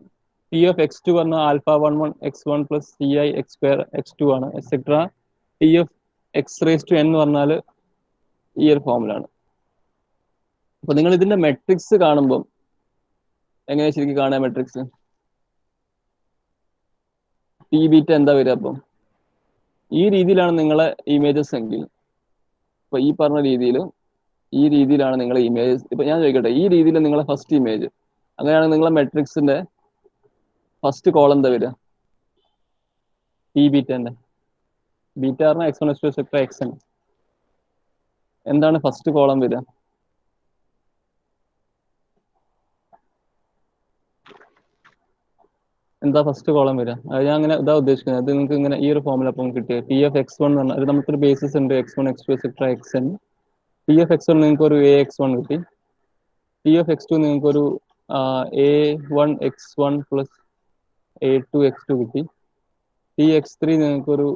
T of x2 പറഞ്ഞാൽ alpha 11 x1 plus CI x square x2 ആണ്, etcetera. T of x raised to n എന്ന് പറഞ്ഞാൽ ഈ ഒരു ഫോമിലാണ്. അപ്പൊ നിങ്ങൾ ഇതിന്റെ മെട്രിക്സ് കാണുമ്പോൾ എങ്ങനെയാ ശരിക്കും കാണുക? മെട്രിക്സ് T ബീറ്റ എന്താ വരിക? അപ്പം ഈ രീതിയിലാണ് നിങ്ങളെ ഇമേജസ് എങ്കിൽ, ഇപ്പൊ ഈ പറഞ്ഞ ഈ രീതിയിലാണ് നിങ്ങളെ ഇമേജസ്. ഇപ്പൊ ഞാൻ ചോദിക്കട്ടെ, ഈ രീതിയിൽ നിങ്ങളെ ഫസ്റ്റ് ഇമേജ് അങ്ങനെയാണെങ്കിൽ നിങ്ങളെ മെട്രിക്സിന്റെ ഫസ്റ്റ് കോളം എന്താ വരിക? T ബീറ്റന്റെ ബീറ്റ പറഞ്ഞാൽ x1, x2, etc. xn. എന്താണ് ഫസ്റ്റ് കോളം വരിക? എന്താ ഫസ്റ്റ് കോളം വരിക? അത് ഞാൻ അങ്ങനെ ഇതാ ഉദ്ദേശിക്കുന്നത്. അത് നിങ്ങൾക്ക് ഇങ്ങനെ ഈ ഒരു ഫോമിൽ അപ്പം കിട്ടിയത് T of x1 എന്ന് പറഞ്ഞാൽ നമുക്കൊരു ബേസിസ് ഉണ്ട് x1, x2, etc. xn. T of x1 നിങ്ങൾക്ക് ഒരു AX1 കിട്ടി. T T of x two നിങ്ങൾക്കൊരു a1x1 പ്ലസ് a2x2 കിട്ടി. ടി എക്സ് ത്രീ നിങ്ങൾക്കൊരു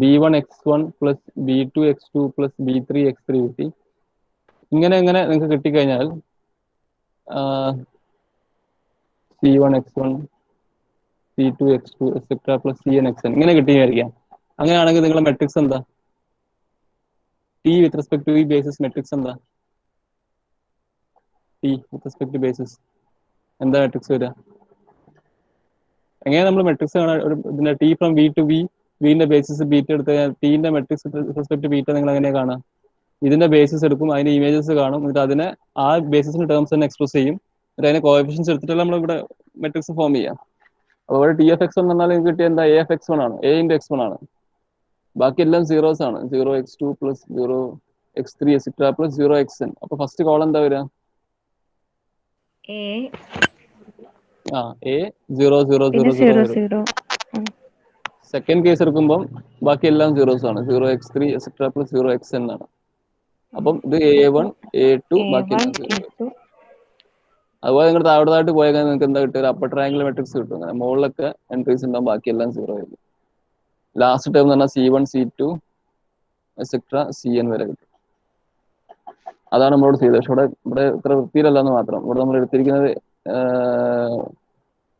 b1x1 plus b2x2 plus b3x3 കിട്ടി. ഇങ്ങനെ നിങ്ങൾക്ക് കിട്ടിക്കഴിഞ്ഞാൽ c1x1 c2x2 etcetera plus cnxn ഇങ്ങനെ കിട്ടിയായിരിക്കാം. അങ്ങനെയാണെങ്കിൽ നിങ്ങളുടെ മെട്രിക്സ് എന്താ? ടി വിത്ത് റെസ്പെക്ട് ടു ഈ ബേസിസ് മെട്രിക്സ് എന്താ? T with respect to basis എന്താ മെട്രിക്സ് വരിക? എങ്ങനെ നമ്മൾ മെട്രിക്സ് കാണാൻ ഇതിന്റെ T from V to V, വിന്റെ ബേസിസ് ബീറ്റ എടുത്ത് കഴിഞ്ഞാൽ ടീന്റെ മെട്രിക്സ് റെസ്പെക്ട് ടു ബീറ്റ നിങ്ങൾ എങ്ങനെയാണ് കാണാം? ഇതിന്റെ ബേസിസ് എടുക്കും, അതിന്റെ ഇമേജസ് കാണും, എന്നിട്ട് അതിനെ ആ ബേസിസിന്റെ ടേംസ് തന്നെ എക്സ്പ്രസ് ചെയ്യും, എന്നിട്ട് അതിനെ കോഎഫിഷ്യൻസ് എടുത്തിട്ടല്ല നമ്മൾ ഇവിടെ മെട്രിക്സ് ഫോം ചെയ്യാം. അപ്പോൾ ഇവിടെ ടി എഫ് എക്സ് എന്ന് പറഞ്ഞാൽ നിങ്ങൾക്ക് കിട്ടിയ എന്താ? എ എഫ് എക്സ് വൺ ആണ്, എ ഇൻറ്റു എക്സ് വൺ ആണ്. ബാക്കി എല്ലാം സീറോസ് ആണ്. 0x2 plus 0x3 etcetera plus 0xn. അപ്പൊ ഫസ്റ്റ് കോളം എന്താ വരിക? എ 0 0 0 0 വരും. സെക്കൻഡ് കേസ് എടുക്കുമ്പോൾ ബാക്കി എല്ലാം സീറോസ് ആണ്. 0x3 എക്സെട്ര പ്ലസ് 0xn ആണ്. അപ്പം ഇത് a1 a2 ബാക്കി എല്ലാം സീറോ വരും. അതുപോലെ നിങ്ങൾ താഴോട്ട് പോയാൽ നിങ്ങൾക്ക് എന്താ കിട്ടുക? അപ്പർ ട്രയാങ്കിൾ മെട്രിക്സ് കിട്ടും. അങ്ങനെ മുകളിലൊക്കെ എൻട്രീസ് ഉണ്ടാവും, ബാക്കി എല്ലാം സീറോ ആയിരിക്കും. ലാസ്റ്റ് ടേം എന്ന് പറഞ്ഞാൽ c1 c2 എക്സെട്ര cn വരെ കിട്ടും. അതാണ് നമ്മളോട് ചെയ്തത്. പക്ഷെ ഇവിടെ ഇത്ര വൃത്തിയിലല്ലെന്ന് മാത്രം. ഇവിടെ നമ്മൾ എടുത്തിരിക്കുന്നത്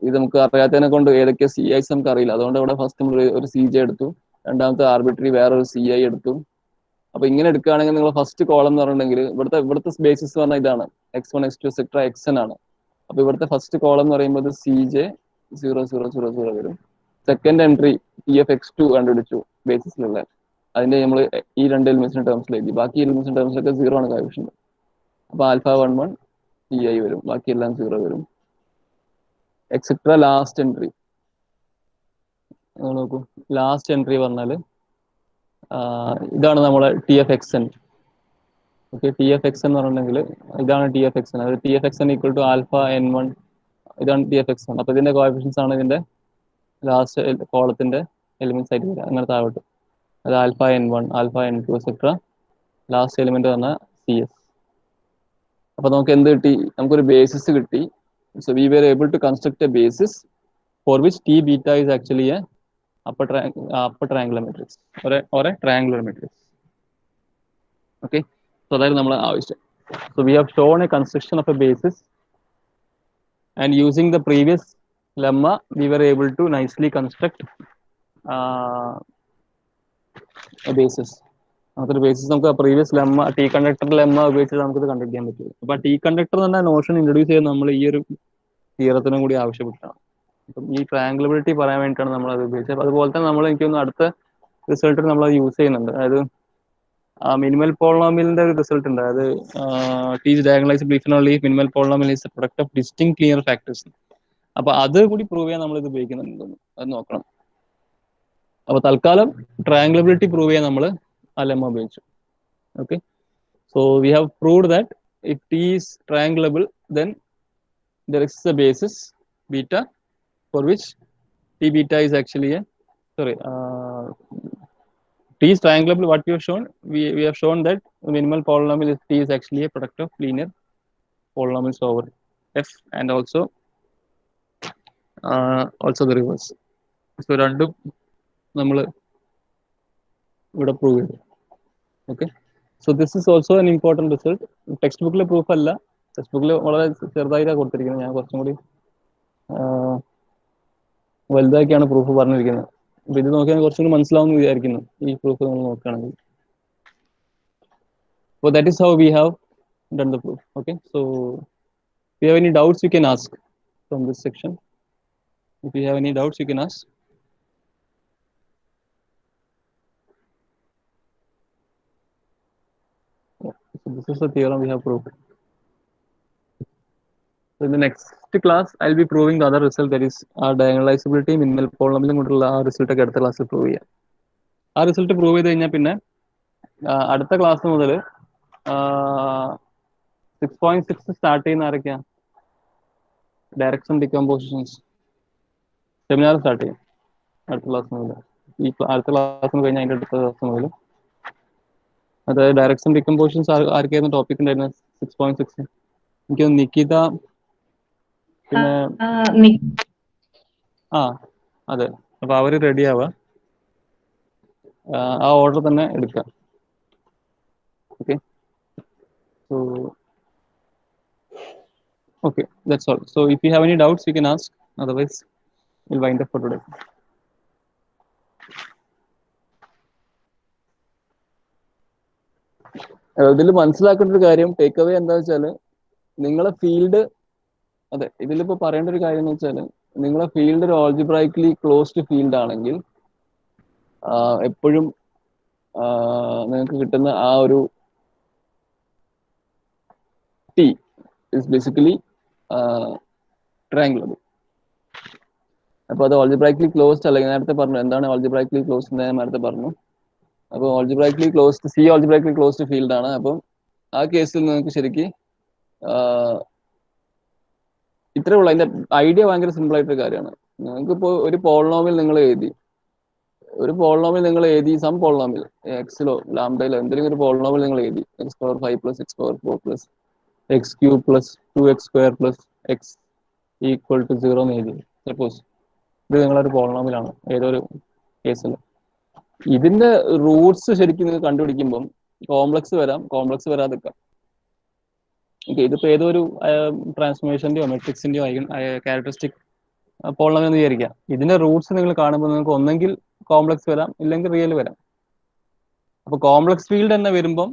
ഇത് നമുക്ക് അറിയാത്തതിനെ കൊണ്ട് ഏതൊക്കെ സി ഐസ് നമുക്ക് അറിയില്ല. അതുകൊണ്ട് ഇവിടെ ഫസ്റ്റ് നമ്മൾ ഒരു സി ജെ എടുത്തു, രണ്ടാമത്തെ ആർബിട്രറി വേറൊരു സി ഐ എടുത്തു. അപ്പൊ ഇങ്ങനെ എടുക്കുകയാണെങ്കിൽ നിങ്ങൾ ഫസ്റ്റ് കോളം എന്ന് പറഞ്ഞിട്ടുണ്ടെങ്കിൽ ഇവിടുത്തെ ബേസിസ് പറഞ്ഞാൽ ഇതാണ് x1 x2 എക്സെട്ര xn ആണ്. അപ്പൊ ഇവിടുത്തെ ഫസ്റ്റ് കോളം എന്ന് പറയുമ്പോൾ സി ജെ 0 0 0 0 വരും. Second entry T F x two കണ്ടുപിടിച്ചു ബേസിസിലുള്ള, അതിന്റെ നമ്മൾ ഈ രണ്ട് എലിമെന്റ്സിന്റെ ടേംസിൽ എഴുതി. ബാക്കി എലിമെന്റ്സിന്റെ ടേംസിലൊക്കെ സീറോ ആണ് കോഎഫിഷ്യന്റ്. അപ്പൊ ആൽഫ 11 ടി ഐ വരും, ബാക്കി എല്ലാം സീറോ വരും. എക്സെട്ര ലാസ്റ്റ് എൻട്രി നോക്കൂ. ലാസ്റ്റ് എൻട്രി പറഞ്ഞാൽ ഇതാണ് നമ്മളെ T F x N. Okay, T F x എന്ന് പറഞ്ഞിട്ടുണ്ടെങ്കിൽ ഇതാണ് ടി എഫ് എക്സ് എൻ. അത് T F x N equal to alpha N one. ഇതാണ് ടി എഫ് എക്സ് എൻ. അപ്പൊ ഇതിന്റെ കോഎഫിഷ്യൻസ് ആണ് ഇതിന്റെ ലാസ്റ്റ് കോളത്തിന്റെ എലിമെന്റ്സ് ആയിട്ട് വരിക. അങ്ങനെ താഴോട്ട് അത് alpha N one, alpha N two etcetera. Last element പറഞ്ഞാൽ സി എസ്. അപ്പൊ നമുക്ക് എന്ത് കിട്ടി? നമുക്കൊരു ബേസിസ് കിട്ടി. So we were able to construct a basis for which T beta is actually a upper triangular matrix or a triangular matrix. Okay, so that is nammal avashyam. So we have shown a construction of a basis, and using the previous lemma we were able to nicely construct a basis. അതൊരു basis നമുക്ക് previous lemma T conductor lemma ഉപയോഗിച്ചിട്ട് നമുക്ക് ഇത് conduct ചെയ്യാൻ പറ്റും. അപ്പൊ T conductor എന്ന Notion introduce ചെയ്ത് നമ്മൾ ഈ ഒരു തിയറത്തിനും കൂടി ആവശ്യപ്പെട്ടാണ്. അപ്പം ഈ ട്രയാങ്കിളബിലിറ്റി പറയാൻ വേണ്ടിയിട്ടാണ് നമ്മൾ അത് ഉപയോഗിച്ചത്. അതുപോലെ തന്നെ നമ്മൾ എനിക്ക് തോന്നുന്നു അടുത്ത റിസൾട്ടിൽ നമ്മൾ അത് യൂസ് ചെയ്യുന്നുണ്ട്. അതായത് മിനിമൽ പോളിനോമിയലിന്റെ ഒരു റിസൾട്ട് ഉണ്ട്. അതായത് ടി ഡയഗണലൈസ് ബ്രീഫിനുള്ള minimal polynomial is product of distinct linear factors. അപ്പൊ അത് കൂടി പ്രൂവ് ചെയ്യാൻ നമ്മൾ ഇത് ഉപയോഗിക്കുന്നുണ്ട്, അത് നോക്കണം. അപ്പൊ തൽക്കാലം ട്രയാങ്കിളബിലിറ്റി പ്രൂവ് ചെയ്യാൻ നമ്മൾ ആ ലെമ്മ ഉപയോഗിച്ചു. Okay, so we have proved that if T is triangulable then there is a basis beta for which t beta is actually a t is triangulable. What we have shown, we have shown that minimal polynomial is t is actually a product of linear polynomials over f, and also the reverse. So രണ്ടും നമ്മൾ ഇവിടെ prove ചെയ്തു. Okay, so this is also an important result. Text ബുക്കിലെ proof അല്ല, text ബുക്കിൽ വളരെ ചെറുതായിട്ടാണ് കൊടുത്തിരിക്കുന്നത്. ഞാൻ കുറച്ചും കൂടി വലുതാക്കിയാണ് പ്രൂഫ് പറഞ്ഞിരിക്കുന്നത്. അപ്പൊ ഇത് നോക്കിയാൽ കുറച്ചും കൂടി മനസ്സിലാവും എന്ന് വിചാരിക്കുന്നു ഈ പ്രൂഫ് നമ്മൾ നോക്കുകയാണെങ്കിൽ. So that is how we have done the proof. Okay, so if you have any doubts you can ask from this section. If you have any doubts you can ask. So this is the theorem we have proved. So in the next class I'll be proving the other result, that is diagonalizability, minimal polynomial കൊണ്ടുള്ള ആ result ഒക്കെ അടുത്ത ക്ലാസ്സിൽ prove ചെയ്യാം. ആ result prove ചെയ്ത് കഴിഞ്ഞാൽ പിന്നെ അടുത്ത ക്ലാസ് മുതൽ 6.6 സ്റ്റാർട്ട് ചെയ്യുന്ന ആരൊക്കെയാ? ഡയറക്ഷൻ ഡികമ്പോസിഷൻസ് സെമിനാർ സ്റ്റാർട്ട് ചെയ്യും അടുത്ത ക്ലാസ് മുതൽ. ഈ അടുത്ത ക്ലാസ് കഴിഞ്ഞാൽ അതിൻ്റെ അടുത്ത ക്ലാസ് മുതൽ അതായത് ഡയറക്ഷൻ ഡികമ്പോസിഷൻസ് ആർക്കായിരുന്നു ടോപ്പിക് ഉണ്ടായിരുന്നത്? 6.6 എനിക്ക് നിക്കിത പിന്നെ അതെ. അപ്പൊ അവര് റെഡി ആവുക, ആ ഓർഡർ തന്നെ എടുക്കുക. Okay, so okay, that's all. So if you have any doubts you can ask, otherwise we'll wind up for today. ഇതിൽ മനസ്സിലാക്കേണ്ട ഒരു കാര്യം, ടേക്ക് അവേ എന്താ വെച്ചാല്, നിങ്ങളെ ഫീൽഡ്, അതെ ഇതിലിപ്പോ പറയേണ്ട ഒരു കാര്യം എന്ന് വെച്ചാല്, നിങ്ങളെ ഫീൽഡ് ഒരു ഓൾജിബ്രൈക്കലി ക്ലോസ്ഡ് ഫീൽഡ് ആണെങ്കിൽ എപ്പോഴും നിങ്ങൾക്ക് കിട്ടുന്ന ആ ഒരു ടി ഇസ് ബേസിക്കലി ട്രയാങ്കിൾ. അപ്പോൾ അത് ഓൾജിബ്രൈക്കലി ക്ലോസ്ഡ് അല്ലെങ്കിൽ നേരത്തെ പറഞ്ഞു എന്താണ് ഓൾജിബ്രൈക്കലി ക്ലോസ്ഡ് എന്ന് ഞാൻ നേരത്തെ പറഞ്ഞു. അപ്പോൾ ഓൾജിബ്രൈക്കലി ക്ലോസ്ഡ്, സി ഓൾജിബ്രൈക്കലി ക്ലോസ്ഡ് ഫീൽഡ് ആണ്. അപ്പം ആ കേസിൽ നിങ്ങൾക്ക് ശരിക്ക് ഇത്രേ ഉള്ളൂ. അതിന്റെ ഐഡിയ ഭയങ്കര സിമ്പിൾ ആയിട്ടൊരു കാര്യമാണ്. നിങ്ങൾക്കിപ്പോൾ ഒരു പോളിനോമിയൽ നിങ്ങൾ എഴുതി, സം പോളിനോമിയൽ എക്സിലോ ലാംഡയിലോ എന്തെങ്കിലും ഒരു പോളിനോമിയൽ നിങ്ങൾ എഴുതി, x power 5 plus x power 4 plus x cube plus 2x square plus x equal to 0 എന്ന് എഴുതി. സപ്പോസ് ഇത് നിങ്ങളൊരു പോളിനോമിയലാണ് ഏതൊരു കേസിൽ. ഇതിന്റെ റൂട്ട്സ് ശരിക്കും നിങ്ങൾ കണ്ടുപിടിക്കുമ്പം കോംപ്ലക്സ് വരാം, കോംപ്ലക്സ് വരാതിരിക്കാം. ഓക്കെ, ഇതിപ്പോ ഏതൊരു ട്രാൻസ്ഫോർമേഷന്റെയോ മെട്രിക്സിന്റെയോ ക്യാരക്ടറിസ്റ്റിക് പോളിനോമിയൽ എന്ന് വിചാരിക്കാം. ഇതിന്റെ റൂട്ട്സ് നിങ്ങൾ കാണുമ്പോൾ നിങ്ങൾക്ക് ഒന്നെങ്കിൽ കോംപ്ലക്സ് വരാം, ഇല്ലെങ്കിൽ റിയൽ വരാം. അപ്പൊ കോംപ്ലക്സ് ഫീൽഡ് തന്നെ വരുമ്പം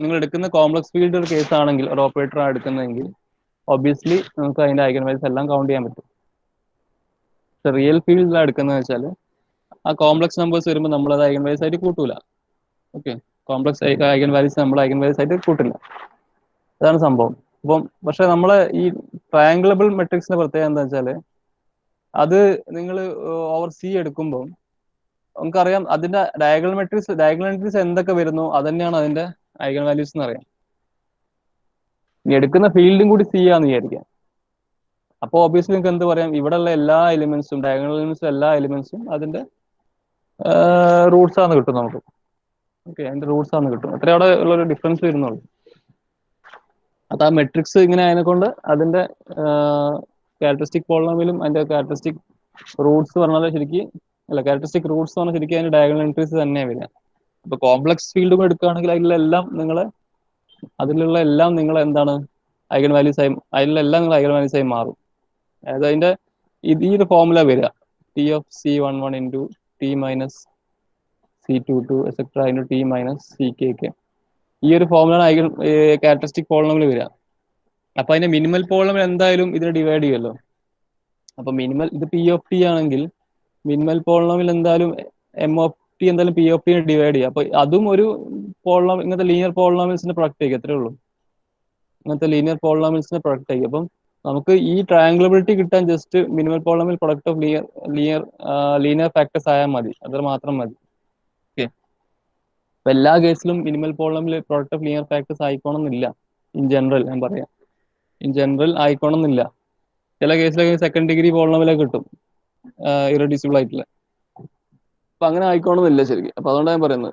നിങ്ങൾ എടുക്കുന്ന കോംപ്ലക്സ് ഫീൽഡ് ഒരു കേസ് ആണെങ്കിൽ, ഒരു ഓപ്പറേറ്റർ ആണ് എടുക്കുന്നതെങ്കിൽ ഒബ്വിയസ്ലി നമുക്ക് അതിന്റെ ഐഗൻ വാല്യൂസ് എല്ലാം കൗണ്ട് ചെയ്യാൻ പറ്റും. റിയൽ ഫീൽഡിലാണ് എടുക്കുന്നത് വെച്ചാൽ ആ കോംപ്ലക്സ് നമ്പേഴ്സ് വരുമ്പോൾ നമ്മൾ അത് ഐഗൻ വാല്യൂസ് ആയിട്ട് കൂട്ടൂല. ഓക്കെ, കോംപ്ലക്സ് ഐഗൻ വാല്യൂസ് നമ്മൾ ഐഗൻ വാല്യൂസ് ആയിട്ട് കൂട്ടില്ല. അതാണ് സംഭവം. അപ്പം പക്ഷെ നമ്മളെ ഈ ട്രയാങ്കിളബിൾ മെട്രിക്സിന്റെ പ്രത്യേകത എന്താ വെച്ചാൽ, അത് നിങ്ങൾ ഓവർ സി എടുക്കുമ്പോൾ നമുക്കറിയാം അതിന്റെ ഡയഗണൽ മെട്രിക്സ് എന്തൊക്കെ വരുന്നു അത് തന്നെയാണ് അതിന്റെ ഐഗൻ വാല്യൂസ് എന്ന് അറിയാം. ഇനി എടുക്കുന്ന ഫീൽഡും കൂടി സി ആണെന്ന് വിചാരിക്കാം. അപ്പോൾ ഒബ്വിയസ്ലി നിങ്ങൾക്ക് എന്ത് പറയാം, ഇവിടെയുള്ള എല്ലാ എലിമെന്റ്സും, ഡയഗണൽ എലിമെന്റ്സും എല്ലാ എലിമെന്റ്സും അതിന്റെ റൂട്ട്സ് ആണെന്ന് കിട്ടും നമുക്ക്. ഓക്കെ, അതിന്റെ റൂട്ട്സ് ആണെന്ന് കിട്ടും. അത്ര അവിടെ ഉള്ളൊരു ഡിഫറൻസ് വരുന്നുള്ളൂ. അത് ആ മെട്രിക്സ് ഇങ്ങനെ ആയതുകൊണ്ട് അതിന്റെ ക്യാരക്ടറിസ്റ്റിക് പോളിനോമിയലും അതിന്റെ ക്യാരക്ടറിസ്റ്റിക് റൂട്ട്സ് പറഞ്ഞാൽ ശരിക്കും ക്യാരക്ടറിസ്റ്റിക് റൂട്ട്സ് പറഞ്ഞാൽ ശരിക്കും അതിന്റെ ഡയഗണൽ എൻട്രീസ് തന്നെയാണ് വരിക. അപ്പൊ കോംപ്ലക്സ് ഫീൽഡും എടുക്കുകയാണെങ്കിൽ അതിലുള്ള എല്ലാം നിങ്ങൾ എന്താണ് ഐഗൻ വാല്യൂസ് ആയി, അതിലെല്ലാം നിങ്ങൾ ഐഗൻ വാല്യൂസ് ആയി മാറും. അതായത് അതിന്റെ ഈ ഒരു ഫോർമുല വരിക, T of C11 into T minus C22 etcetera into T minus CK. ഈ ഒരു ഫോർമുല ഐഗൻ ക്യാരക്ടറിസ്റ്റിക് പോളിനോമിയൽ വരിക. അപ്പൊ അതിന്റെ മിനിമൽ പോളിനോമിയൽ എന്തായാലും ഇതിനെ ഡിവൈഡ് ചെയ്യുമല്ലോ. അപ്പൊ മിനിമൽ ഇത് P ഓഫ് ടി ആണെങ്കിൽ മിനിമൽ പോളിനോമിയൽ എന്തായാലും M ഓഫ് ടി എന്തായാലും P ഓഫ് ടിനെ ഡിവൈഡ് ചെയ്യുക. അപ്പൊ അതും ഒരു പോളിനോമിയൽ, ഇങ്ങനത്തെ ലീനിയർ പോളിനോമിയൽസിന്റെ പ്രൊഡക്റ്റ് ആയിരിക്കും. അത്രേ ഉള്ളൂ, ഇങ്ങനത്തെ ലീനിയർ പോളിനോമിയൽസിന്റെ പ്രൊഡക്റ്റ് ആയിരിക്കും. അപ്പം നമുക്ക് ഈ ട്രയാങ്കിളബിലിറ്റി കിട്ടാൻ just minimal polynomial product of linear factors ആയാൽ മതി, അത് മാത്രം മതി. ഓക്കെ, അപ്പൊ എല്ലാ കേസിലും minimal polynomial product of linear factors ആയിക്കോണമെന്നില്ല. ഇൻ ജനറൽ ഞാൻ പറയാം, ഇൻ ജനറൽ ആയിക്കോണമെന്നില്ല. ചില കേസിലൊക്കെ സെക്കൻഡ് ഡിഗ്രി പോളിനോമിയലൊക്കെ കിട്ടും, ഇറഡ്യൂസിബിൾ ആയിട്ടുള്ള. അപ്പൊ അങ്ങനെ ആയിക്കോണമെന്നില്ല ശരിക്കും. അപ്പൊ അതുകൊണ്ടാണ് ഞാൻ പറയുന്നത്.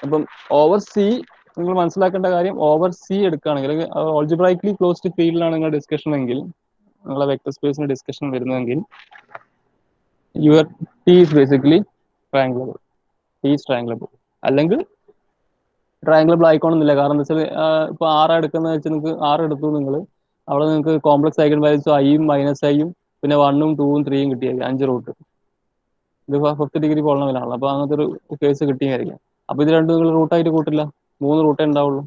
അപ്പം ഓവർ സി നിങ്ങൾ മനസ്സിലാക്കേണ്ട കാര്യം, ഓവർ സി എടുക്കുകയാണെങ്കിൽ ഓൾജിബ്രൈക്കലി ക്ലോസ്ഡ് ഫീൽഡിലാണ് നിങ്ങളുടെ ഡിസ്കഷൻ എങ്കിൽ, നിങ്ങളെ വെക്ടർ സ്പേസിന്റെ ഡിസ്കഷൻ വരുന്നതെങ്കിൽ your T is basically triangulable. T is triangulable. അല്ലെങ്കിൽ ട്രയാങ്കിളബിൾ ആയിക്കോണമെന്നില്ല. കാരണം എന്താ വെച്ചാൽ ഇപ്പൊ 6 എടുക്കുന്നത് വെച്ചാൽ നിങ്ങൾക്ക് 6 എടുത്തു, നിങ്ങൾ അവിടെ നിങ്ങൾക്ക് കോംപ്ലക്സ് ഐഗൻ വാല്യൂസ് ഐയും മൈനസ് ഐയും പിന്നെ 1ഉം 2ഉം 3ഉം കിട്ടിയായിരിക്കും, 5 റൂട്ട്. ഇത് 5th ഡിഗ്രി പോളിനോമിയലാണല്ലോ. അപ്പൊ അങ്ങനത്തെ ഒരു കേസ് കിട്ടിയായിരിക്കും. അപ്പൊ ഇത് രണ്ടും നിങ്ങൾ റൂട്ടായിട്ട് കൂട്ടില്ല, 3 റൂട്ടേ ഉണ്ടാവുള്ളൂ.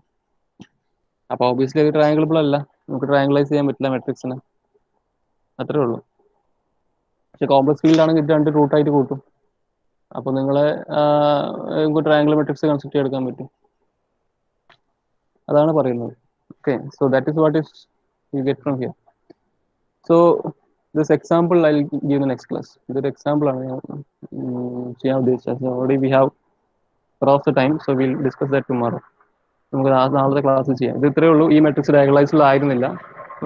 അപ്പൊ ഓബിയസ്ലി അത് ട്രയാങ്കിളബിൾ അല്ല, നമുക്ക് ട്രയാങ്കിളൈസ് ചെയ്യാൻ പറ്റില്ല മെട്രിക്സിനെ. അത്രേ ഉള്ളൂ. പക്ഷെ കോംപ്ലക്സ് ഫീൽഡ് ആണെങ്കിൽ ഇത് 2 റൂട്ടായിട്ട് കൂട്ടും. അപ്പൊ നിങ്ങളെ ട്രയാങ്കിൾ മെട്രിക്സ് കൺസ്ട്രക്ട് ചെയ്തെടുക്കാൻ പറ്റും. അതാണ് പറയുന്നത്. Okay, so that is what is you get from here. So this example I'll give the next class. ഇതൊരു എക്സാമ്പിൾ ആണ് ചെയ്യാൻ ഉദ്ദേശിച്ചത്. Already we have cross the time, so will discuss that tomorrow. നമുക്ക് നാളത്തെ ക്ലാസ്സിൽ ചെയ്യാം. ഇത് ഇത്രയേ ഉള്ളൂ. ഈ മെട്രിക്സ് ഡയഗണലൈസിബിൾ ആയിരുന്നില്ല,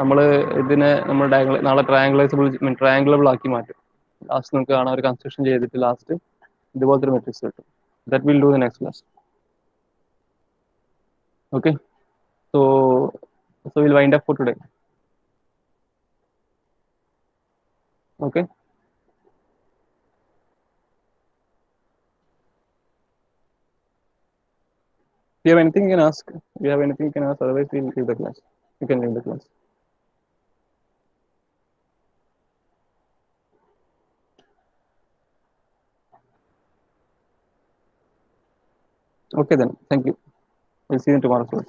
നമ്മൾ ഇതിനെ നമ്മൾ നാളെ ട്രയാങ്കിളബിൾ ആക്കി മാറ്റും. ലാസ്റ്റ് നമുക്ക് കാണാൻ ഒരു കൺസ്ട്രക്ഷൻ ചെയ്തിട്ട് ലാസ്റ്റ് ഇതുപോലത്തെ ഒരു മെട്രിക്സ് കിട്ടും. That will do the next class. Okay, so we'll wind up for today. Okay. If you have anything, you can ask. If you have anything, you can ask. Otherwise, we'll leave the class. You can leave the class. Okay, then. Thank you. We'll see you in tomorrow's class.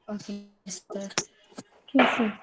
Okay, sir. Okay, sir.